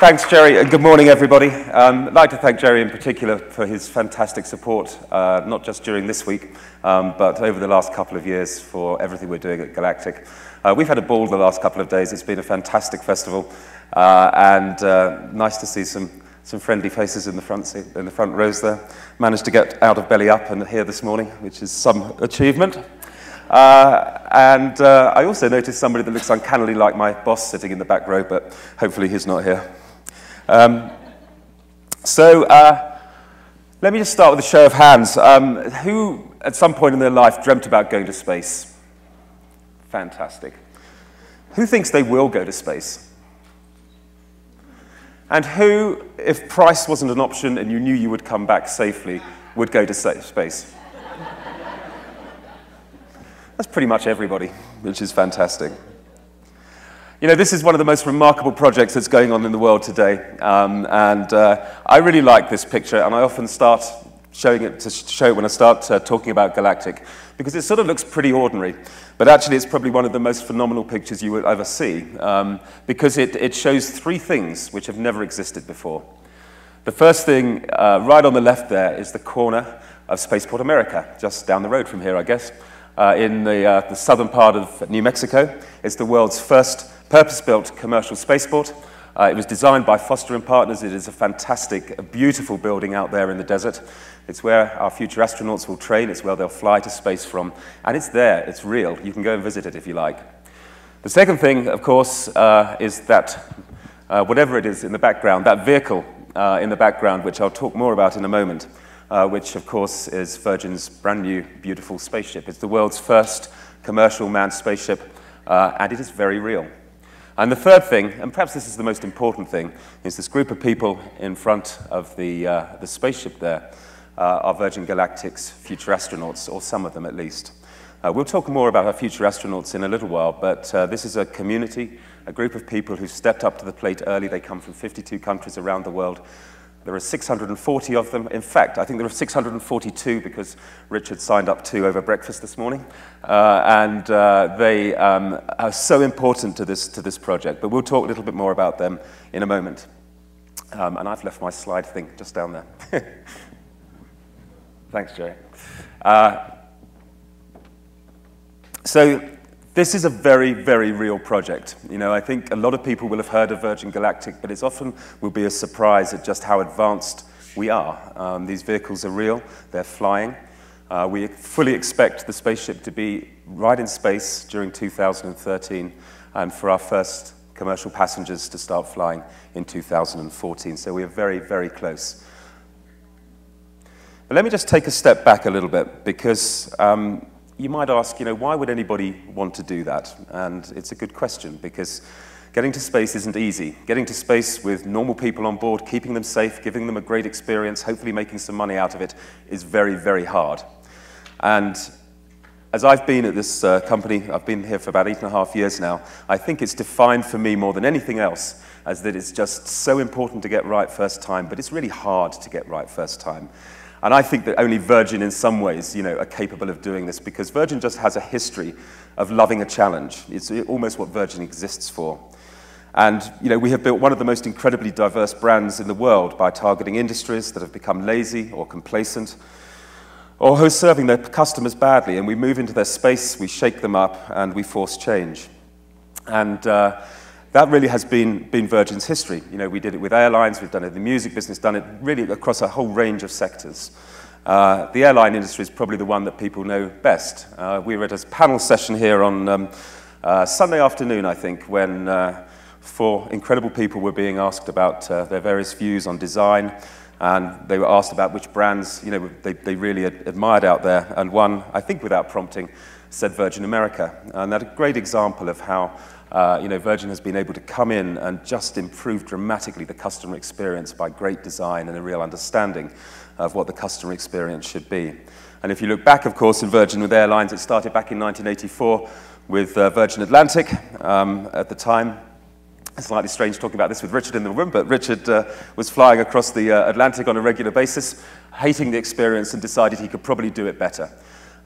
Thanks, Jerry, and good morning, everybody. I'd like to thank Jerry in particular for his fantastic support, not just during this week, but over the last couple of years for everything we're doing at Galactic. We've had a ball the last couple of days. It's been a fantastic festival, and nice to see some friendly faces in the front rows there. Managed to get out of belly up and here this morning, which is some achievement. I also noticed somebody that looks uncannily like my boss sitting in the back row, but hopefully he's not here. Let me just start with a show of hands. Who, at some point in their life, dreamt about going to space? Fantastic. Who thinks they will go to space? And who, if price wasn't an option and you knew you would come back safely, would go to space? That's pretty much everybody, which is fantastic. You know, this is one of the most remarkable projects that's going on in the world today. I really like this picture, and I often start showing it when I start talking about Galactic, because it sort of looks pretty ordinary. But actually, it's probably one of the most phenomenal pictures you will ever see, because it shows three things which have never existed before. The first thing, right on the left there, is the corner of Spaceport America, just down the road from here, I guess. In the southern part of New Mexico. It's the world's first purpose-built commercial spaceport. It was designed by Foster & Partners. It is a fantastic, beautiful building out there in the desert. It's where our future astronauts will train. It's where they'll fly to space from. And it's there. It's real. You can go and visit it if you like. The second thing, of course, is that whatever it is in the background, that vehicle in the background, which I'll talk more about in a moment, which, of course, is Virgin's brand new, beautiful spaceship. It's the world's first commercial manned spaceship, and it is very real. And the third thing, and perhaps this is the most important thing, is this group of people in front of the spaceship there are Virgin Galactic's future astronauts, or some of them at least. We'll talk more about our future astronauts in a little while, but this is a community, a group of people who stepped up to the plate early. They come from 52 countries around the world. There are 640 of them. In fact, I think there are 642 because Richard signed up 2 over breakfast this morning. They are so important to this project. But we'll talk a little bit more about them in a moment. And I've left my slide thing just down there. Thanks, Jerry. So this is a very, very real project. You know, I think a lot of people will have heard of Virgin Galactic, but it often will be a surprise at just how advanced we are. These vehicles are real, they're flying. We fully expect the spaceship to be right in space during 2013, and for our first commercial passengers to start flying in 2014. So we are very, very close. But let me just take a step back a little bit, because you might ask, you know, why would anybody want to do that? And it's a good question, because getting to space isn't easy. Getting to space with normal people on board, keeping them safe, giving them a great experience, hopefully making some money out of it, is very, very hard. And as I've been at this company, I've been here for about 8.5 years now, I think it's defined for me more than anything else as that it's just so important to get right first time, but it's really hard to get right first time. And I think that only Virgin, in some ways, you know, are capable of doing this, because Virgin just has a history of loving a challenge. It's almost what Virgin exists for. And, you know, we have built one of the most incredibly diverse brands in the world by targeting industries that have become lazy or complacent, or who are serving their customers badly. And we move into their space, we shake them up, and we force change. And that really has been Virgin's history. You know, we did it with airlines, we've done it in the music business, done it really across a whole range of sectors. The airline industry is probably the one that people know best. We were at a panel session here on Sunday afternoon, I think, when 4 incredible people were being asked about their various views on design, and they were asked about which brands, you know, they really admired out there. And one, I think without prompting, said Virgin America. And that's a great example of how you know, Virgin has been able to come in and just improve dramatically the customer experience by great design and a real understanding of what the customer experience should be. And if you look back, of course, in Virgin with airlines, it started back in 1984 with Virgin Atlantic. At the time, it's slightly strange talking about this with Richard in the room, but Richard was flying across the Atlantic on a regular basis, hating the experience, and decided he could probably do it better.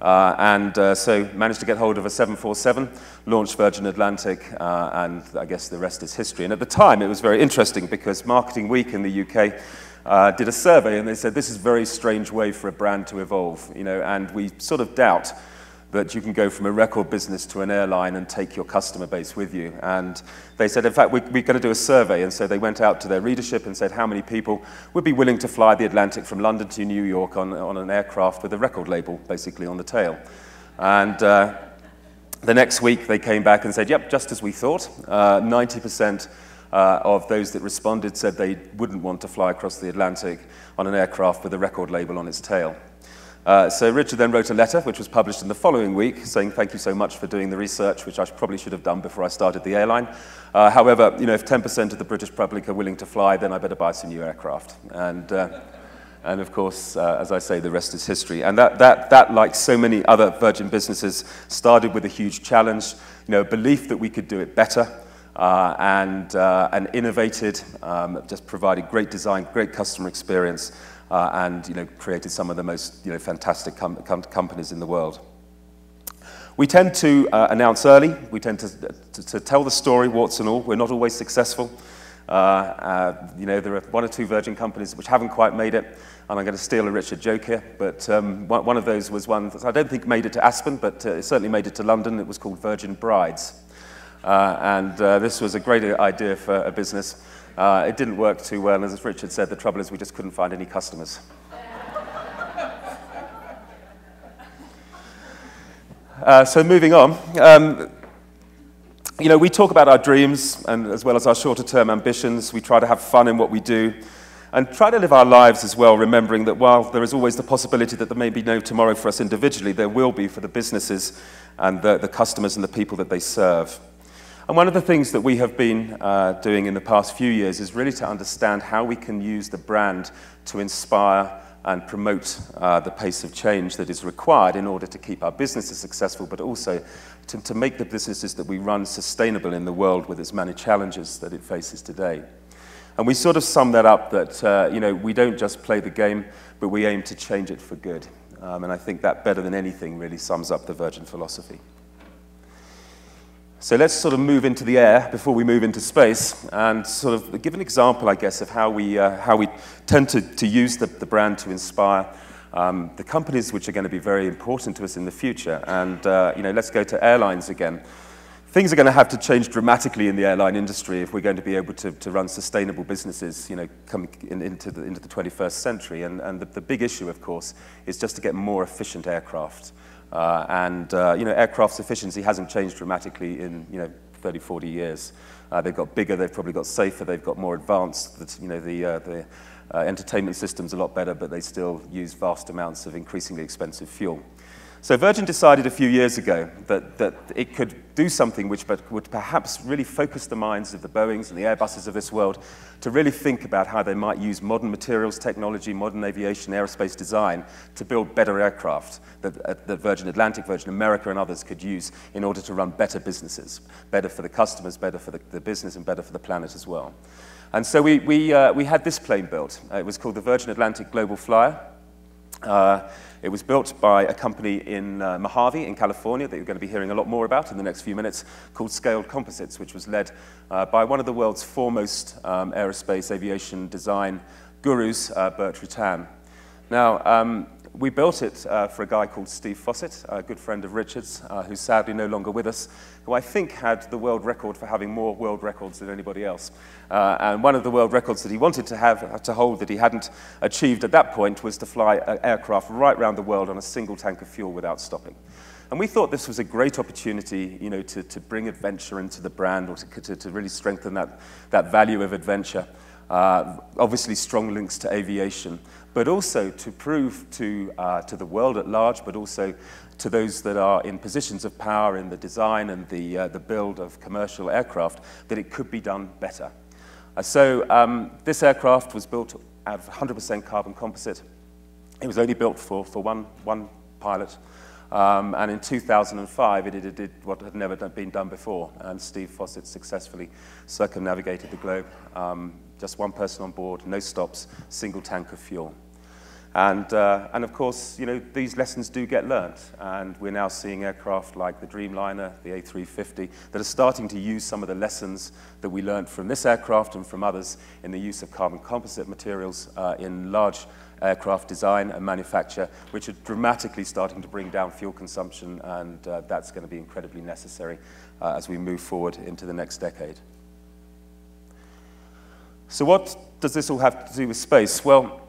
So managed to get hold of a 747, launched Virgin Atlantic, and I guess the rest is history. And at the time, it was very interesting because Marketing Week in the UK did a survey, and they said, this is a very strange way for a brand to evolve, and we sort of doubt that you can go from a record business to an airline and take your customer base with you. And they said, in fact, we're going to do a survey. And so they went out to their readership and said how many people would be willing to fly the Atlantic from London to New York on an aircraft with a record label, basically, on the tail. And the next week, they came back and said, yep, just as we thought. 90% of those that responded said they wouldn't want to fly across the Atlantic on an aircraft with a record label on its tail. So Richard then wrote a letter, which was published in the following week, saying thank you so much for doing the research, which I probably should have done before I started the airline. However, if 10% of the British public are willing to fly, then I better buy some new aircraft. And of course, as I say, the rest is history. And that, like so many other Virgin businesses, started with a huge challenge, a belief that we could do it better, and innovated, just provided great design, great customer experience, and created some of the most fantastic companies in the world. We tend to announce early. We tend to tell the story, warts and all. We're not always successful. There are one or two Virgin companies which haven't quite made it, and I'm going to steal a Richard joke here, but one of those was one that I don't think made it to Aspen, but it certainly made it to London. It was called Virgin Brides. This was a great idea for a business. It didn't work too well, and as Richard said, the trouble is we just couldn't find any customers. So moving on, we talk about our dreams, and as well as our shorter-term ambitions. We try to have fun in what we do, and try to live our lives as well, remembering that while there is always the possibility that there may be no tomorrow for us individually, there will be for the businesses and the customers and the people that they serve. And one of the things that we have been doing in the past few years is really to understand how we can use the brand to inspire and promote the pace of change that is required in order to keep our businesses successful, but also to make the businesses that we run sustainable in the world with its many challenges that it faces today. And we sort of sum that up that we don't just play the game, but we aim to change it for good. And I think that better than anything really sums up the Virgin philosophy. So let's sort of move into the air before we move into space, and sort of give an example, I guess, of how we tend to use the brand to inspire the companies which are going to be very important to us in the future. And let's go to airlines again. Things are going to have to change dramatically in the airline industry if we're going to be able to run sustainable businesses, coming into the 21st century. And the big issue, of course, is just to get more efficient aircraft. Aircraft's efficiency hasn't changed dramatically in 30, 40 years. They've got bigger, they've probably got safer, they've got more advanced. The entertainment system's a lot better, but they still use vast amounts of increasingly expensive fuel. So Virgin decided a few years ago that it could do something which would perhaps really focus the minds of the Boeings and the Airbuses of this world to really think about how they might use modern materials technology, modern aviation, aerospace design to build better aircraft that Virgin Atlantic, Virgin America and others could use in order to run better businesses, better for the customers, better for the business and better for the planet as well. And so we had this plane built. It was called the Virgin Atlantic Global Flyer. It was built by a company in Mojave in California that you're going to be hearing a lot more about in the next few minutes, called Scaled Composites, which was led by one of the world's foremost aerospace aviation design gurus, Bert Rutan. Now, we built it for a guy called Steve Fossett, a good friend of Richard's, who's sadly no longer with us, who I think had the world record for having more world records than anybody else. And one of the world records that he wanted to hold that he hadn't achieved at that point was to fly an aircraft right around the world on a single tank of fuel without stopping. And we thought this was a great opportunity, to bring adventure into the brand, or to really strengthen that value of adventure. Obviously strong links to aviation, but also to prove to the world at large, but also to those that are in positions of power in the design and the build of commercial aircraft, that it could be done better. So this aircraft was built out of 100% carbon composite. It was only built for one pilot. And in 2005, it did what had never been done before, and Steve Fossett successfully circumnavigated the globe. Just one person on board, no stops, single tank of fuel. And of course, these lessons do get learnt, and we're now seeing aircraft like the Dreamliner, the A350, that are starting to use some of the lessons that we learnt from this aircraft and from others in the use of carbon composite materials in large aircraft design and manufacture, which are dramatically starting to bring down fuel consumption, and that's going to be incredibly necessary as we move forward into the next decade. So what does this all have to do with space? Well,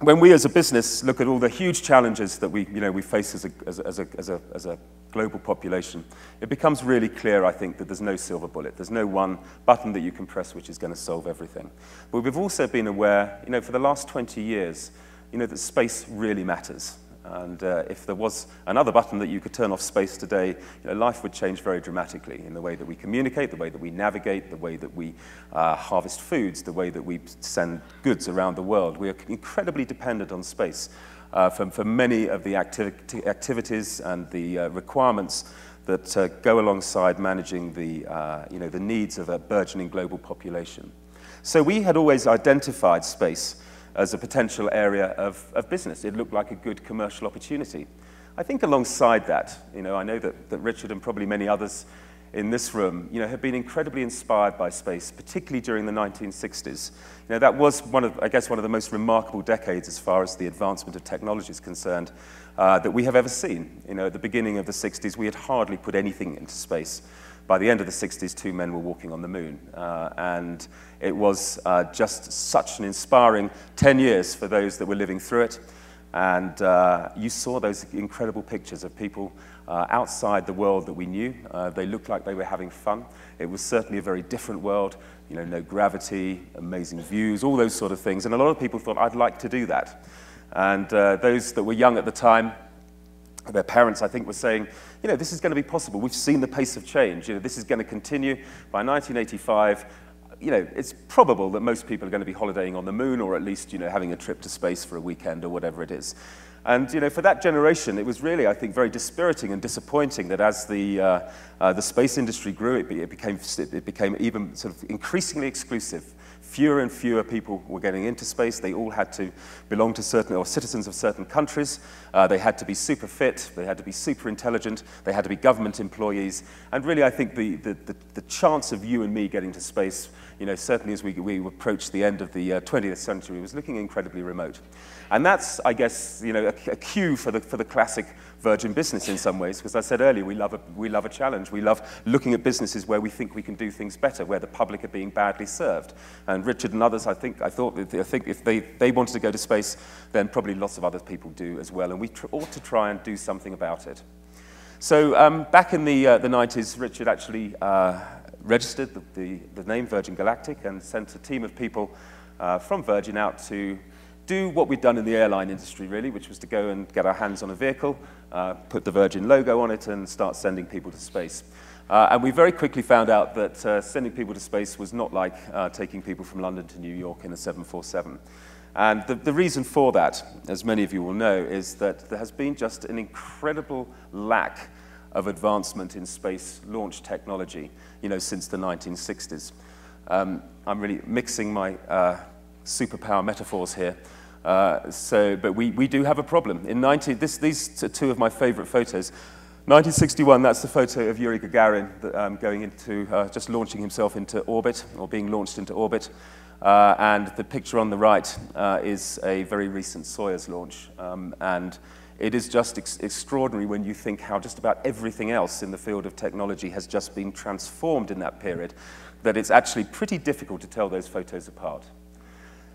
when we as a business look at all the huge challenges that we face as a global population, it becomes really clear, I think, that there's no silver bullet. There's no one button that you can press which is going to solve everything. But we've also been aware, for the last 20 years, that space really matters. And if there was another button that you could turn off space today, life would change very dramatically in the way that we communicate, the way that we navigate, the way that we harvest foods, the way that we send goods around the world. We are incredibly dependent on space for many of the activities and the requirements that go alongside managing the needs of a burgeoning global population. So we had always identified space as a potential area of business. It looked like a good commercial opportunity. I think alongside that, I know that Richard and probably many others in this room, have been incredibly inspired by space, particularly during the 1960s. That was one of the most remarkable decades as far as the advancement of technology is concerned that we have ever seen. At the beginning of the 60s, we had hardly put anything into space. By the end of the 60s, 2 men were walking on the moon. And it was just such an inspiring 10 years for those that were living through it. And you saw those incredible pictures of people outside the world that we knew. They looked like they were having fun. It was certainly a very different world. No gravity, amazing views, all those sort of things. And a lot of people thought, I'd like to do that. And those that were young at the time, their parents, I think, were saying, this is going to be possible. We've seen the pace of change. This is going to continue. By 1985, it's probable that most people are going to be holidaying on the moon, or at least, having a trip to space for a weekend or whatever it is. And, for that generation, it was really, I think, very dispiriting and disappointing that as the space industry grew, it became even sort of increasingly exclusive. Fewer and fewer people were getting into space. They all had to belong to certain, or citizens of certain countries. They had to be super fit. They had to be super intelligent. They had to be government employees. And really, I think the chance of you and me getting to space, certainly as we approached the end of the 20th century, was looking incredibly remote. And that's, I guess, a cue for the classic Virgin business in some ways, because I said earlier, we love a challenge. We love looking at businesses where we think we can do things better, where the public are being badly served. And Richard and others, I think if they wanted to go to space, then probably lots of other people do as well. And we ought to try and do something about it. So back in the 90s, Richard actually registered the name Virgin Galactic and sent a team of people from Virgin out to do what we'd done in the airline industry, really, which was to go and get our hands on a vehicle, put the Virgin logo on it, and start sending people to space. And we very quickly found out that sending people to space was not like taking people from London to New York in a 747. And the reason for that, as many of you will know, is that there has been just an incredible lack of advancement in space launch technology, since the 1960s. I'm really mixing my superpower metaphors here. But we do have a problem. These are 2 of my favorite photos. 1961, that's the photo of Yuri Gagarin going into, just launching himself into orbit, or being launched into orbit. And the picture on the right is a very recent Soyuz launch. And it is just extraordinary when you think how just about everything else in the field of technology has just been transformed in that period, that it's actually pretty difficult to tell those photos apart.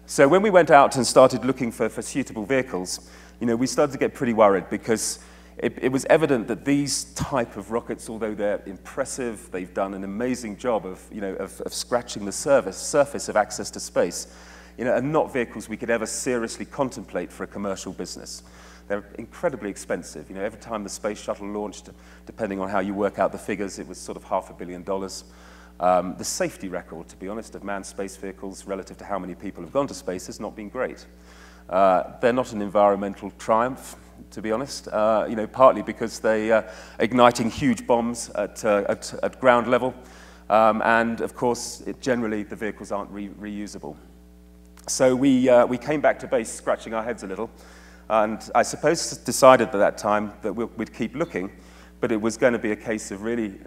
So when we went out and started looking for suitable vehicles, we started to get pretty worried, because it was evident that these type of rockets, although they're impressive, they've done an amazing job of scratching the surface of access to space, are not vehicles we could ever seriously contemplate for a commercial business. They're incredibly expensive. Every time the space shuttle launched, depending on how you work out the figures, it was sort of $500 million. The safety record, to be honest, of manned space vehicles relative to how many people have gone to space has not been great. They're not an environmental triumph, to be honest, partly because they are igniting huge bombs at ground level, and of course, generally the vehicles aren't reusable. So we came back to base scratching our heads a little, and I suppose decided at that time that we'd keep looking, but it was going to be a case of really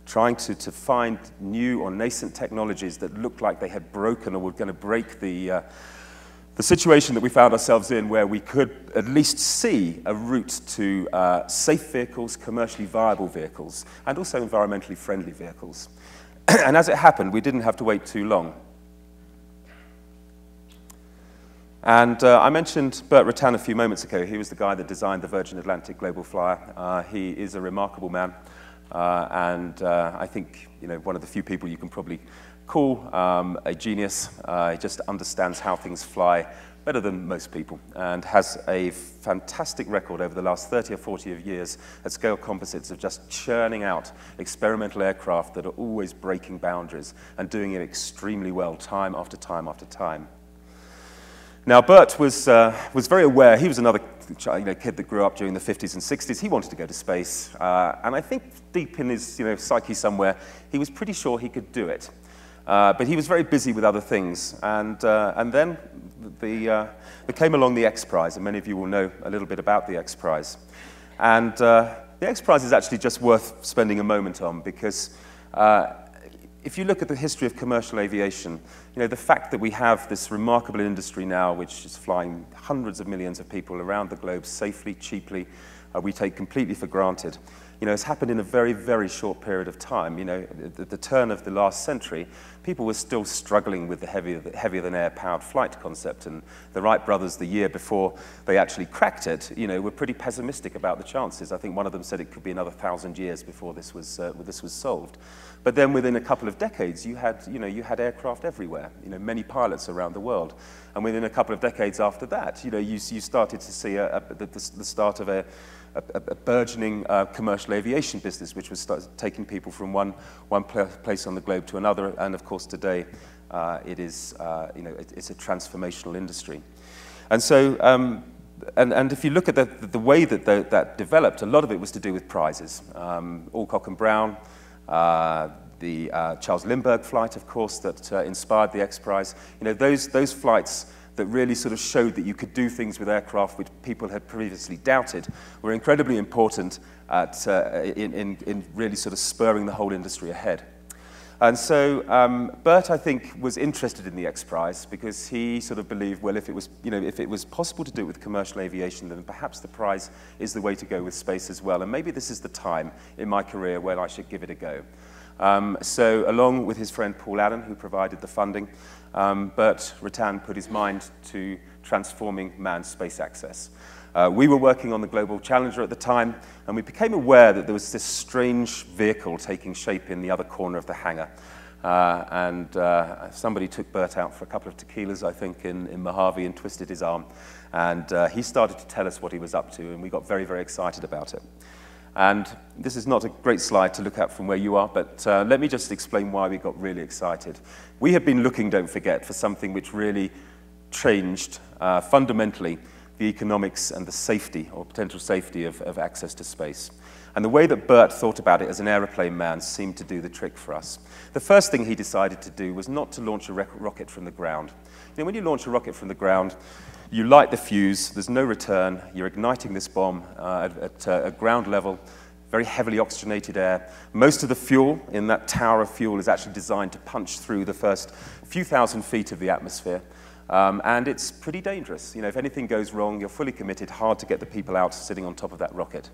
trying to find new or nascent technologies that looked like they had broken or were going to break the situation that we found ourselves in, where we could at least see a route to safe vehicles, commercially viable vehicles, and also environmentally friendly vehicles. And as it happened, we didn't have to wait too long. And I mentioned Burt Rutan a few moments ago. He was the guy that designed the Virgin Atlantic Global Flyer. He is a remarkable man, and I think one of the few people you can probably call a genius. He just understands how things fly better than most people, and has a fantastic record over the last 30 or 40 years at Scale Composites of just churning out experimental aircraft that are always breaking boundaries and doing it extremely well time after time after time. Now, Burt was very aware. He was another kid that grew up during the 50s and 60s. He wanted to go to space, and I think deep in his psyche somewhere, he was pretty sure he could do it. But he was very busy with other things, and then there came along the X Prize, and many of you will know a little bit about the X Prize. And the X Prize is actually just worth spending a moment on, because if you look at the history of commercial aviation, the fact that we have this remarkable industry now, which is flying hundreds of millions of people around the globe safely, cheaply, we take completely for granted. It's happened in a very, very short period of time. At the turn of the last century, people were still struggling with the heavier-than-air powered flight concept, and the Wright brothers, the year before they actually cracked it, were pretty pessimistic about the chances. I think one of them said it could be another 1,000 years before this was solved. But then within a couple of decades, you had aircraft everywhere, many pilots around the world. And within a couple of decades after that, you started to see the start of a burgeoning commercial aviation business, which was taking people from one place on the globe to another. And of course, today, it's a transformational industry. And so, and if you look at the way that developed, a lot of it was to do with prizes. Alcock and Brown, the Charles Lindbergh flight, of course, that inspired the X Prize. Those flights that really sort of showed that you could do things with aircraft which people had previously doubted were incredibly important in really sort of spurring the whole industry ahead. And so Burt, I think, was interested in the X Prize because he sort of believed, well, if it was possible to do it with commercial aviation, then perhaps the prize is the way to go with space as well. And maybe this is the time in my career where I should give it a go. So along with his friend Paul Allen, who provided the funding, Burt Rutan put his mind to transforming manned space access. We were working on the Global Challenger at the time, and we became aware that there was this strange vehicle taking shape in the other corner of the hangar. Somebody took Burt out for a couple of tequilas, I think, in Mojave, and twisted his arm. And he started to tell us what he was up to, and we got very, very excited about it. And this is not a great slide to look at from where you are, but let me just explain why we got really excited. We have been looking, don't forget, for something which really changed fundamentally the economics and the safety, or potential safety, of access to space. And the way that Burt thought about it as an aeroplane man seemed to do the trick for us. The first thing he decided to do was not to launch a rocket from the ground. When you launch a rocket from the ground, you light the fuse, there's no return, you're igniting this bomb at ground level, very heavily oxygenated air. Most of the fuel in that tower of fuel is actually designed to punch through the first few thousand feet of the atmosphere. And it's pretty dangerous. If anything goes wrong, you're fully committed, hard to get the people out sitting on top of that rocket.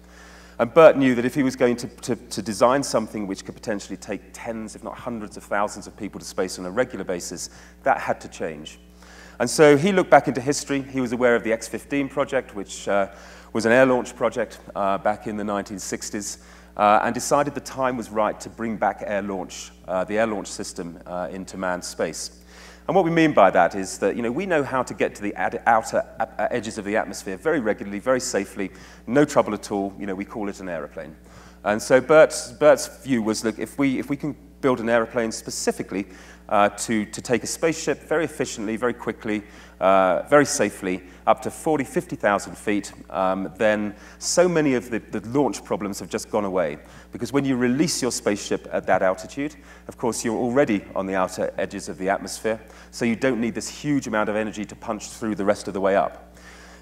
And Burt knew that if he was going to design something which could potentially take tens, if not hundreds of thousands of people to space on a regular basis, that had to change. And so he looked back into history. He was aware of the X-15 project, which was an air launch project back in the 1960s, and decided the time was right to bring back air launch, the air launch system into manned space. And what we mean by that is that we know how to get to the outer edges of the atmosphere very regularly, very safely, no trouble at all. We call it an aeroplane. And so Burt's view was, look, if we can build an aeroplane specifically to take a spaceship very efficiently, very quickly, very safely, up to 40, 50,000 feet, then so many of the launch problems have just gone away. Because when you release your spaceship at that altitude, of course, you're already on the outer edges of the atmosphere, so you don't need this huge amount of energy to punch through the rest of the way up.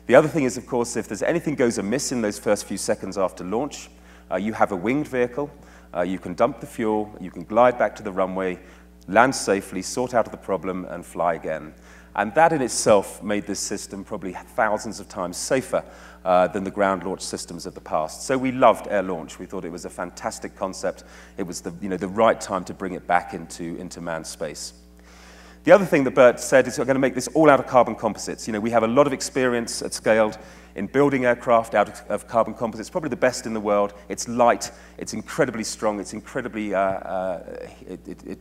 The other thing is, of course, if there's anything goes amiss in those first few seconds after launch, you have a winged vehicle, you can dump the fuel, you can glide back to the runway, land safely, sort out the problem, and fly again. And that in itself made this system probably thousands of times safer than the ground launch systems of the past. So we loved air launch. We thought it was a fantastic concept. It was the right time to bring it back into manned space. The other thing that Bert said is we're going to make this all out of carbon composites. We have a lot of experience at scale in building aircraft out of carbon composites, probably the best in the world. It's light, it's incredibly strong, it's incredibly, it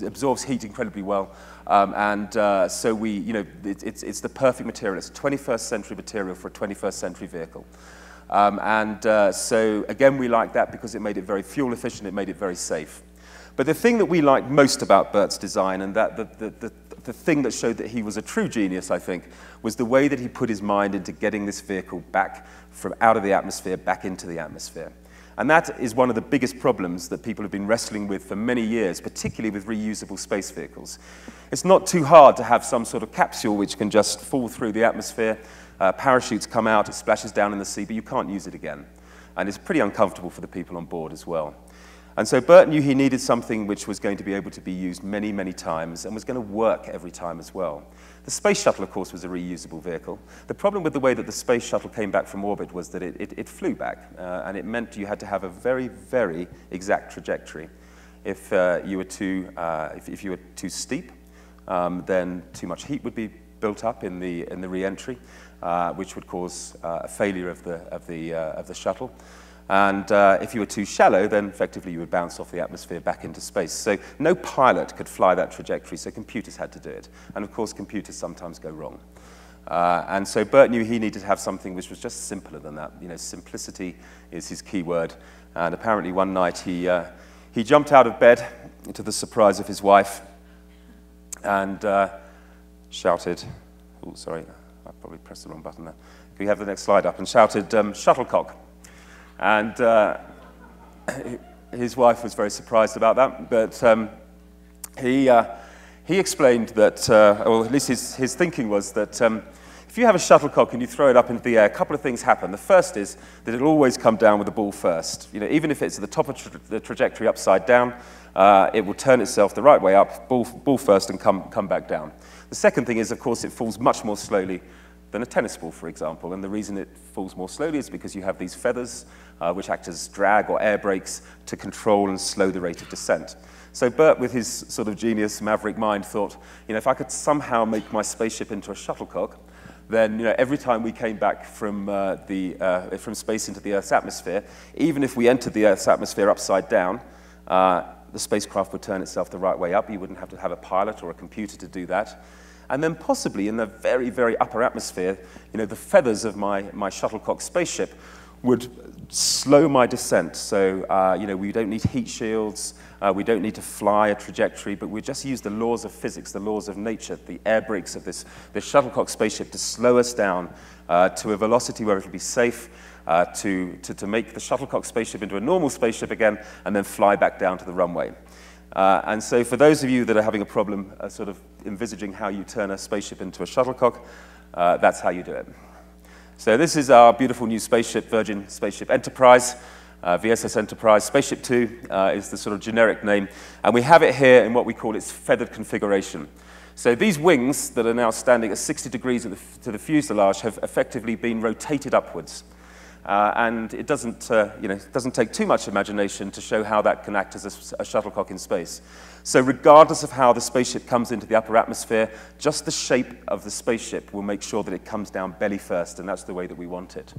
absorbs heat incredibly well. So it's the perfect material. It's a 21st century material for a 21st century vehicle. So again, we like that because it made it very fuel efficient, it made it very safe. But the thing that we liked most about Bert's design, and that the thing that showed that he was a true genius, I think, was the way that he put his mind into getting this vehicle back from out of the atmosphere, back into the atmosphere. And that is one of the biggest problems that people have been wrestling with for many years, particularly with reusable space vehicles. It's not too hard to have some sort of capsule which can just fall through the atmosphere, parachutes come out, it splashes down in the sea, but you can't use it again. And it's pretty uncomfortable for the people on board as well. And so Bert knew he needed something which was going to be able to be used many, many times and was going to work every time as well. The space shuttle, of course, was a reusable vehicle. The problem with the way that the space shuttle came back from orbit was that it flew back, and it meant you had to have a very, very exact trajectory. If you were too steep, then too much heat would be built up in the re-entry, which would cause a failure of the shuttle. And if you were too shallow, then effectively you would bounce off the atmosphere back into space. So no pilot could fly that trajectory, so computers had to do it. And of course, computers sometimes go wrong. And so Bert knew he needed to have something which was just simpler than that. Simplicity is his key word. And apparently one night he jumped out of bed, to the surprise of his wife, and shouted, oh, sorry, I probably pressed the wrong button there. Can we have the next slide up? And shouted, shuttlecock. And his wife was very surprised about that, but he explained that, or at least his thinking was that if you have a shuttlecock and you throw it up into the air, a couple of things happen. The first is that it'll always come down with the ball first. Even if it's at the top of the trajectory upside down, it will turn itself the right way up, ball first, and come back down. The second thing is, of course, it falls much more slowly than a tennis ball, for example. And the reason it falls more slowly is because you have these feathers which act as drag or air brakes to control and slow the rate of descent. So Bert, with his sort of genius maverick mind, thought, if I could somehow make my spaceship into a shuttlecock, then every time we came back from space into the Earth's atmosphere, even if we entered the Earth's atmosphere upside down, the spacecraft would turn itself the right way up. You wouldn't have to have a pilot or a computer to do that. And then possibly in the very, very upper atmosphere, the feathers of my shuttlecock spaceship would slow my descent. So, we don't need heat shields, we don't need to fly a trajectory, but we just use the laws of physics, the laws of nature, the air brakes of this shuttlecock spaceship to slow us down to a velocity where it'll be safe to make the shuttlecock spaceship into a normal spaceship again, and then fly back down to the runway. And so for those of you that are having a problem sort of envisaging how you turn a spaceship into a shuttlecock, that's how you do it. So this is our beautiful new spaceship, Virgin Spaceship Enterprise, VSS Enterprise. Spaceship 2 is the sort of generic name, and we have it here in what we call its feathered configuration. So these wings that are now standing at 60 degrees to the fuselage have effectively been rotated upwards. And it doesn't take too much imagination to show how that can act as a shuttlecock in space. So regardless of how the spaceship comes into the upper atmosphere, just the shape of the spaceship will make sure that it comes down belly first, and that's the way that we want it.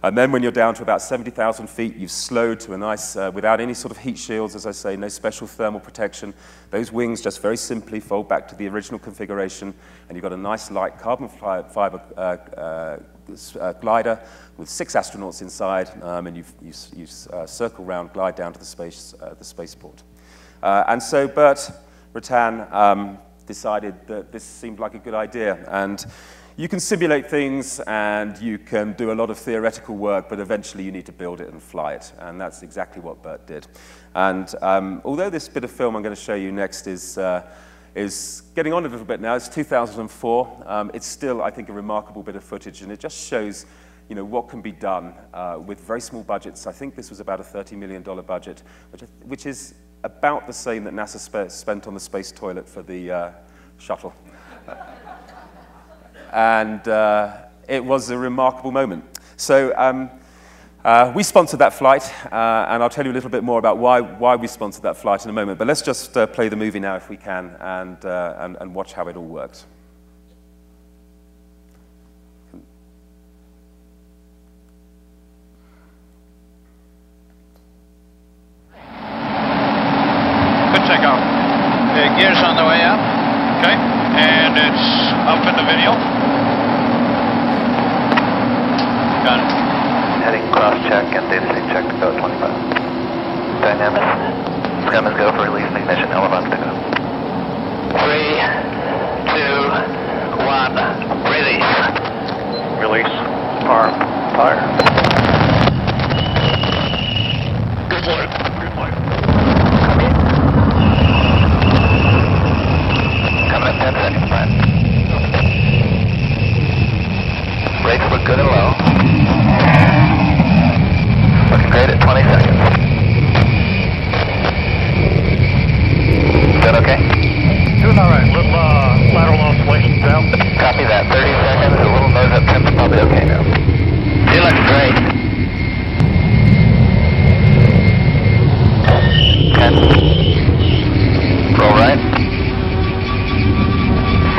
And then when you're down to about 70,000 feet, you've slowed to a nice, without any sort of heat shields, as I say, no special thermal protection. Those wings just very simply fold back to the original configuration, and you've got a nice light carbon fiber glider with 6 astronauts inside, and you circle round, glide down to the spaceport. And so Burt Rutan decided that this seemed like a good idea. And you can simulate things and you can do a lot of theoretical work, but eventually you need to build it and fly it. And that's exactly what Burt did. And although this bit of film I'm going to show you next is getting on a little bit now, it's 2004, it's still, I think, a remarkable bit of footage, and it just shows what can be done with very small budgets. I think this was about a $30 million budget, which is about the same that NASA spent on the space toilet for the shuttle. And it was a remarkable moment. So we sponsored that flight, and I'll tell you a little bit more about why we sponsored that flight in a moment. But let's just play the movie now if we can, and watch how it all worked. Good takeoff. Gears on the way up. Okay. And it's up in the video. Got it. Heading cross-check and data sync check, go 25. Dynamics. Scum is go for release and ignition, elevons to go. 3, 2, 1, release. Release. Arm. Fire. Good flight. Good flight. Coming up 10 seconds, man. Brakes look good and low. Looking great at 20 seconds. Is that okay? Doing all right. Little lateral oscillations out. Copy that. 30 seconds. A little nose up temp is probably okay now. You look great. 10. Roll right.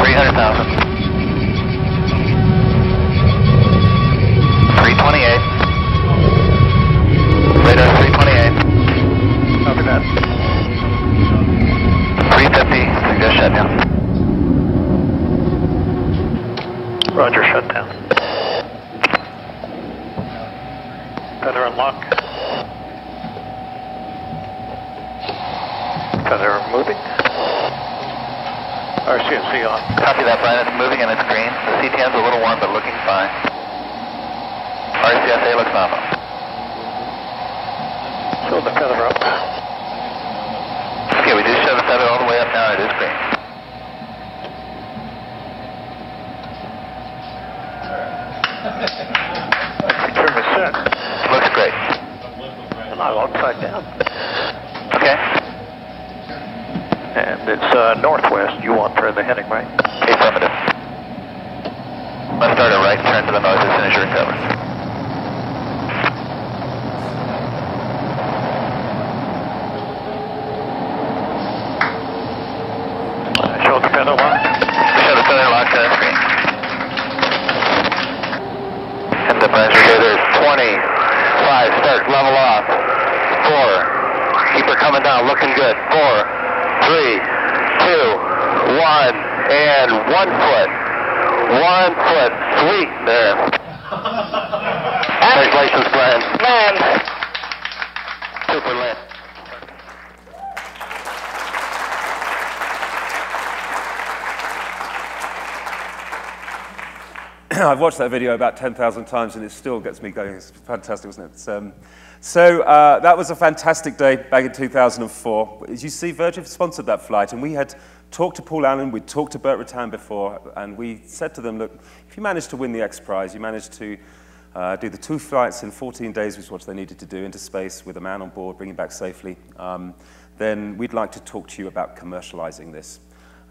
300,000. 328. Radar 328. Copy that. 350. Suggest shutdown. Roger, shutdown. Feather unlock. Feather moving. RCSC on. Copy that, Brian. It's moving and it's green. The CTM's a little warm, but looking fine. RCSA looks nominal. Show the feather up. Okay, we do show the feather all the way up now. It is green. Trim is set. Looks great. And I'm upside down. Okay. And it's northwest. You want for the heading, right? Affirmative. Let's start a right turn to the nose as soon as you recover. Show the feather lock. Show the feather lock to the screen. And the pressure here, there's 20, 5, start, level off, 4, keep her coming down, looking good, 4, 3, 2, 1, and 1 foot, sweet, there. Congratulations, Brian. Land. Super land. I've watched that video about 10,000 times and it still gets me going. It's fantastic, wasn't it? That was a fantastic day back in 2004. As you see, Virgin sponsored that flight, and we had talked to Paul Allen, we'd talked to Burt Rutan before, and we said to them, look, if you manage to win the X Prize, you manage to do the 2 flights in 14 days, which is what they needed to do, into space with a man on board, bring him back safely, then we'd like to talk to you about commercializing this.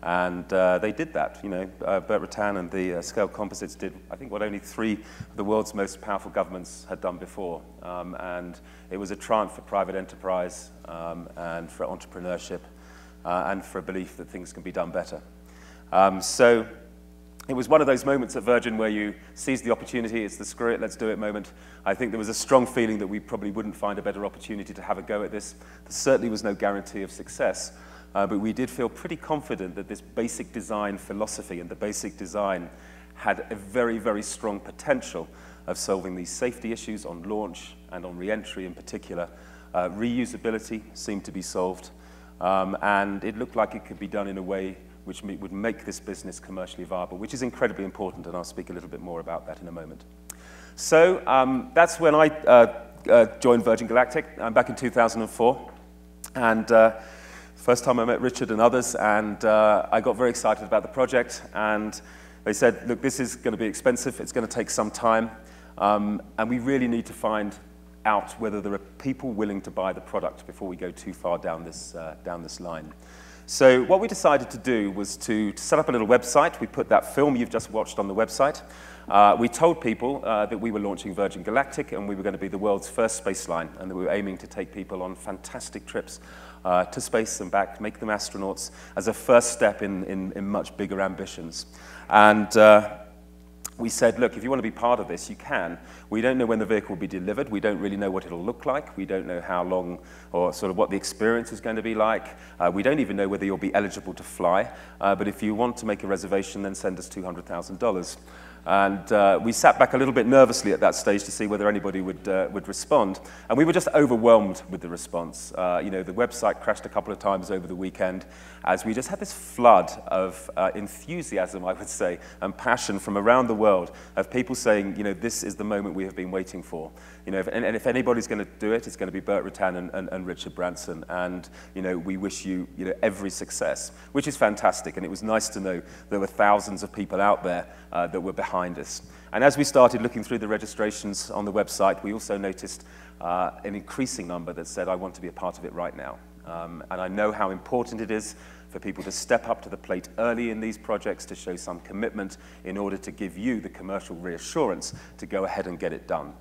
And they did that. Burt Rutan and the Scale Composites did, I think, what only 3 of the world's most powerful governments had done before. And it was a triumph for private enterprise and for entrepreneurship and for a belief that things can be done better. So it was one of those moments at Virgin where you seize the opportunity. It's the screw it, let's do it moment. I think there was a strong feeling that we probably wouldn't find a better opportunity to have a go at this. There certainly was no guarantee of success. But we did feel pretty confident that this basic design philosophy and the basic design had a very, very strong potential of solving these safety issues on launch and on re-entry in particular. Reusability seemed to be solved. And it looked like it could be done in a way which would make this business commercially viable, which is incredibly important, and I'll speak a little bit more about that in a moment. So that's when I joined Virgin Galactic back in 2004. And first time I met Richard and others, and I got very excited about the project. And they said, look, this is going to be expensive. It's going to take some time. And we really need to find out whether there are people willing to buy the product before we go too far down this line. So what we decided to do was to set up a little website. We put that film you've just watched on the website. We told people that we were launching Virgin Galactic and we were going to be the world's first spaceline, and that we were aiming to take people on fantastic trips to space and back, make them astronauts as a first step in much bigger ambitions. And we said, look, if you want to be part of this, you can. We don't know when the vehicle will be delivered. We don't really know what it'll look like. We don't know how long or sort of what the experience is going to be like. We don't even know whether you'll be eligible to fly. But if you want to make a reservation, then send us $200,000. And we sat back a little bit nervously at that stage to see whether anybody would respond. And we were just overwhelmed with the response. You know, the website crashed a couple of times over the weekend as we just had this flood of enthusiasm, I would say, and passion from around the world of people saying, you know, this is the moment we have been waiting for. You know, and if anybody's going to do it, it's going to be Burt Rutan and Richard Branson. And, you know, we wish you, you know, every success, which is fantastic. And it was nice to know there were thousands of people out there that were behind us. And as we started looking through the registrations on the website, we also noticed an increasing number that said, I want to be a part of it right now. And I know how important it is for people to step up to the plate early in these projects to show some commitment in order to give you the commercial reassurance to go ahead and get it done.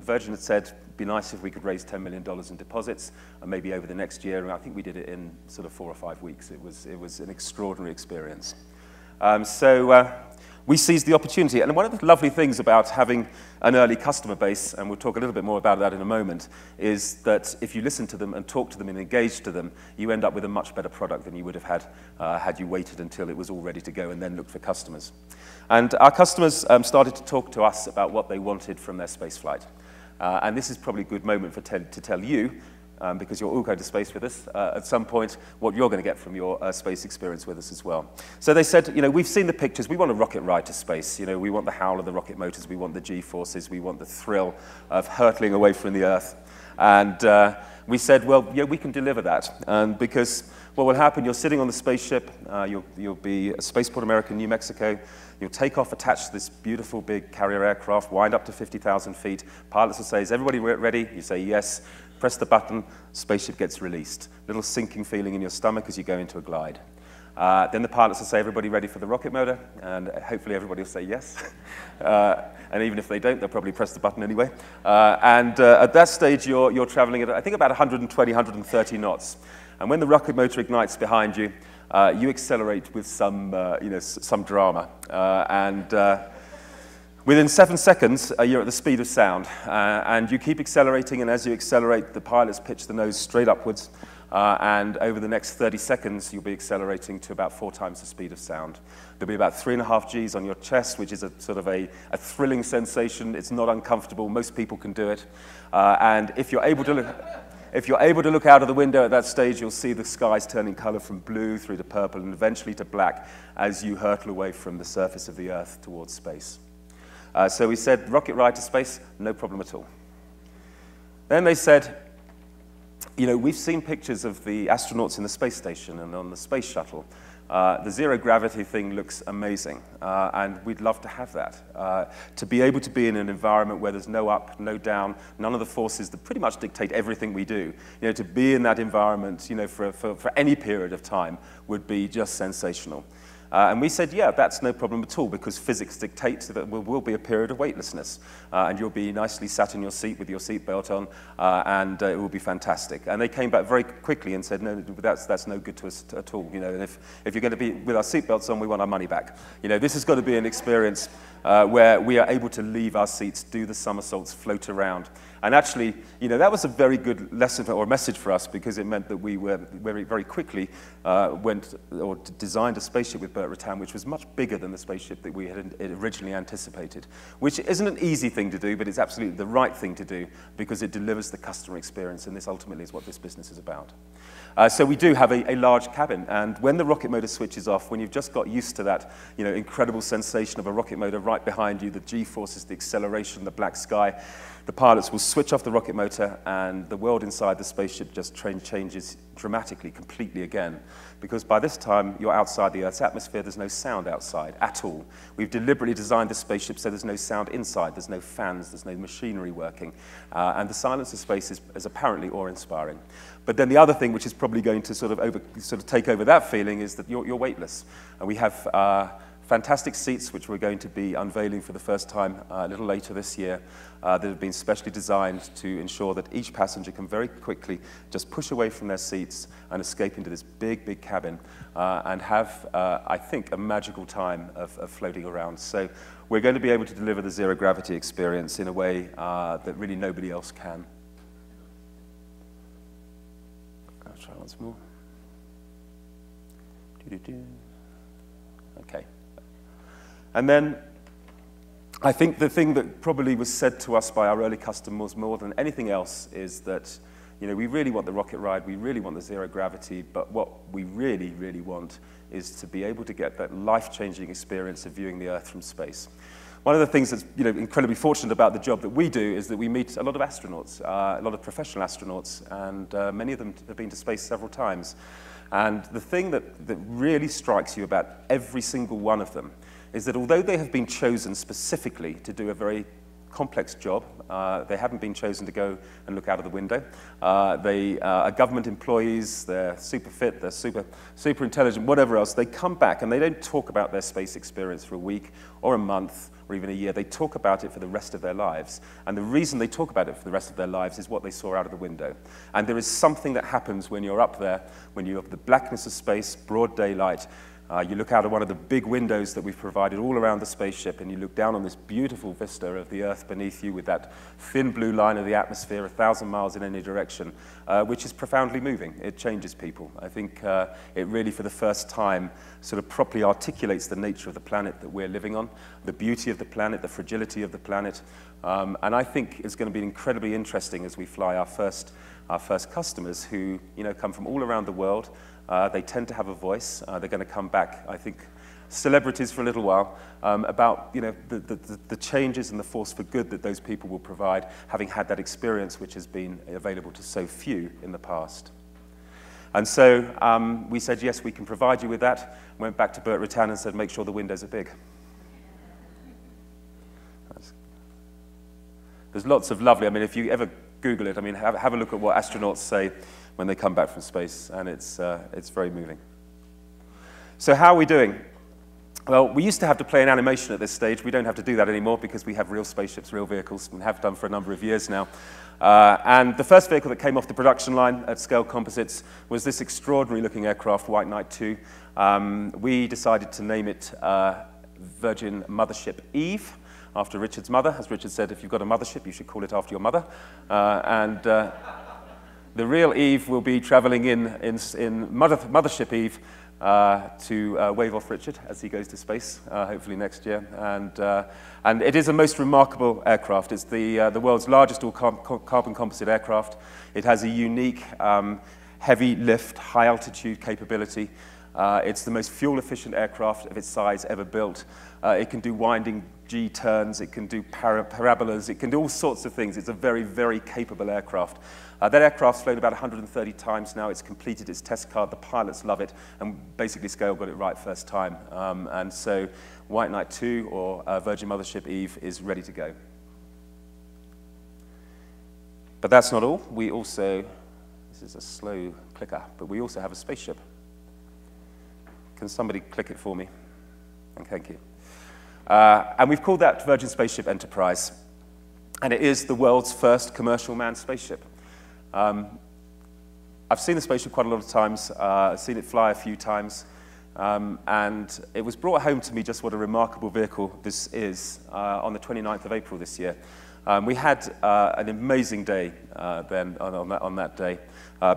Virgin had said, it'd be nice if we could raise $10 million in deposits, and maybe over the next year, and I think we did it in sort of 4 or 5 weeks. It was an extraordinary experience. We seized the opportunity. And one of the lovely things about having an early customer base, and we'll talk a little bit more about that in a moment, is that if you listen to them and talk to them and engage to them, you end up with a much better product than you would have had had you waited until it was all ready to go and then looked for customers. And our customers started to talk to us about what they wanted from their space flight. And this is probably a good moment to tell you, because you're all going to space with us at some point, what you're going to get from your space experience with us as well. So they said, you know, we've seen the pictures. We want a rocket ride to space. You know, we want the howl of the rocket motors. We want the G-forces. We want the thrill of hurtling away from the Earth. And we said, well, yeah, we can deliver that. And because what will happen, you're sitting on the spaceship. You'll be at Spaceport America, New Mexico. You'll take off attached to this beautiful big carrier aircraft, wind up to 50,000 feet. Pilots will say, is everybody ready? You say, yes. Press the button, spaceship gets released. Little sinking feeling in your stomach as you go into a glide. Then the pilots will say, everybody ready for the rocket motor? And hopefully everybody will say yes. And even if they don't, they'll probably press the button anyway. At that stage, you're traveling at, I think, about 120, 130 knots. And when the rocket motor ignites behind you, you accelerate with some, you know, some drama. Within 7 seconds, you're at the speed of sound, and you keep accelerating, and as you accelerate, the pilots pitch the nose straight upwards, and over the next 30 seconds, you'll be accelerating to about 4 times the speed of sound. There'll be about 3.5 Gs on your chest, which is a sort of a thrilling sensation. It's not uncomfortable. Most people can do it. And if you're able to look out of the window at that stage, you'll see the skies turning color from blue through to purple and eventually to black as you hurtle away from the surface of the Earth towards space. So we said, rocket ride to space, no problem at all. Then they said, you know, we've seen pictures of the astronauts in the space station and on the space shuttle. The zero gravity thing looks amazing, and we'd love to have that. To be able to be in an environment where there's no up, no down, none of the forces that pretty much dictate everything we do. You know, to be in that environment, you know, for any period of time would be just sensational. And we said, yeah, that's no problem at all, because physics dictates that there will be a period of weightlessness. And you'll be nicely sat in your seat with your seatbelt on, and it will be fantastic. And they came back very quickly and said, no, that's no good to us at all. You know, and if you're going to be with our seatbelts on, we want our money back. You know, this has got to be an experience where we are able to leave our seats, do the somersaults, float around. And actually, you know, that was a very good lesson or message for us, because it meant that we were very quickly designed a spaceship with Burt Rutan, which was much bigger than the spaceship that we had originally anticipated, which isn't an easy thing to do, but it's absolutely the right thing to do, because it delivers the customer experience, and this ultimately is what this business is about. So we do have a large cabin, and when the rocket motor switches off, when you've just got used to that, incredible sensation of a rocket motor right behind you, the G-forces, the acceleration, the black sky, the pilots will switch off the rocket motor, and the world inside the spaceship just changes dramatically, completely again. Because by this time, you're outside the Earth's atmosphere, there's no sound outside at all. We've deliberately designed the spaceship so there's no sound inside, there's no fans, there's no machinery working, and the silence of space is apparently awe-inspiring. But then the other thing, which is probably going to sort of take over that feeling, is that you're weightless. And we have fantastic seats, which we're going to be unveiling for the first time a little later this year, that have been specially designed to ensure that each passenger can very quickly just push away from their seats and escape into this big, big cabin and have, I think, a magical time of floating around. So we're going to be able to deliver the zero-gravity experience in a way that really nobody else can. I'll try once more. Okay. And then I think the thing that probably was said to us by our early customers more than anything else is that, we really want the rocket ride, we really want the zero gravity, but what we really, really want is to be able to get that life-changing experience of viewing the Earth from space. One of the things that's incredibly fortunate about the job that we do is that we meet a lot of astronauts, a lot of professional astronauts, and many of them have been to space several times. And the thing that really strikes you about every single one of them is that although they have been chosen specifically to do a very complex job, they haven't been chosen to go and look out of the window. They are government employees, they're super fit, they're super intelligent, whatever else. They come back and they don't talk about their space experience for a week or a month or even a year. They talk about it for the rest of their lives. And the reason they talk about it for the rest of their lives is what they saw out of the window. And there is something that happens when you're up there, when you have the blackness of space, broad daylight. You look out of one of the big windows that we've provided all around the spaceship, and you look down on this beautiful vista of the Earth beneath you with that thin blue line of the atmosphere, 1,000 miles in any direction, which is profoundly moving. It changes people. I think it really, for the first time, sort of properly articulates the nature of the planet that we're living on, the beauty of the planet, the fragility of the planet. And I think it's going to be incredibly interesting as we fly our first customers who come from all around the world. They tend to have a voice. They're going to come back, I think, celebrities for a little while, about the changes and the force for good that those people will provide, having had that experience which has been available to so few in the past. And so we said, yes, we can provide you with that. Went back to Burt Rutan and said, make sure the windows are big. There's lots of lovely, if you ever Google it, have a look at what astronauts say when they come back from space, and it's very moving. So how are we doing? Well, we used to have to play an animation at this stage. We don't have to do that anymore because we have real spaceships, real vehicles, and have done for a number of years now. And the first vehicle that came off the production line at Scale Composites was this extraordinary-looking aircraft, White Knight 2. We decided to name it Virgin Mothership Eve, after Richard's mother. As Richard said, if you've got a mothership, you should call it after your mother. The real Eve will be traveling in Mothership Eve to wave off Richard as he goes to space, hopefully next year. And it is a most remarkable aircraft. It's the world's largest all-carbon composite aircraft. It has a unique heavy lift, high altitude capability. It's the most fuel-efficient aircraft of its size ever built. It can do winding G-turns, it can do parabolas, it can do all sorts of things. It's a very, very capable aircraft. That aircraft's flown about 130 times now. It's completed its test card. The pilots love it, and basically Scale got it right first time. And so White Knight 2, or Virgin Mothership Eve, is ready to go. But that's not all. We also, this is a slow clicker, but we also have a spaceship. Can somebody click it for me? And thank you. And we've called that Virgin Spaceship Enterprise. And it is the world's first commercial manned spaceship. I've seen the spaceship quite a lot of times. I've seen it fly a few times. And it was brought home to me just what a remarkable vehicle this is on the 29th of April this year. We had an amazing day then on that day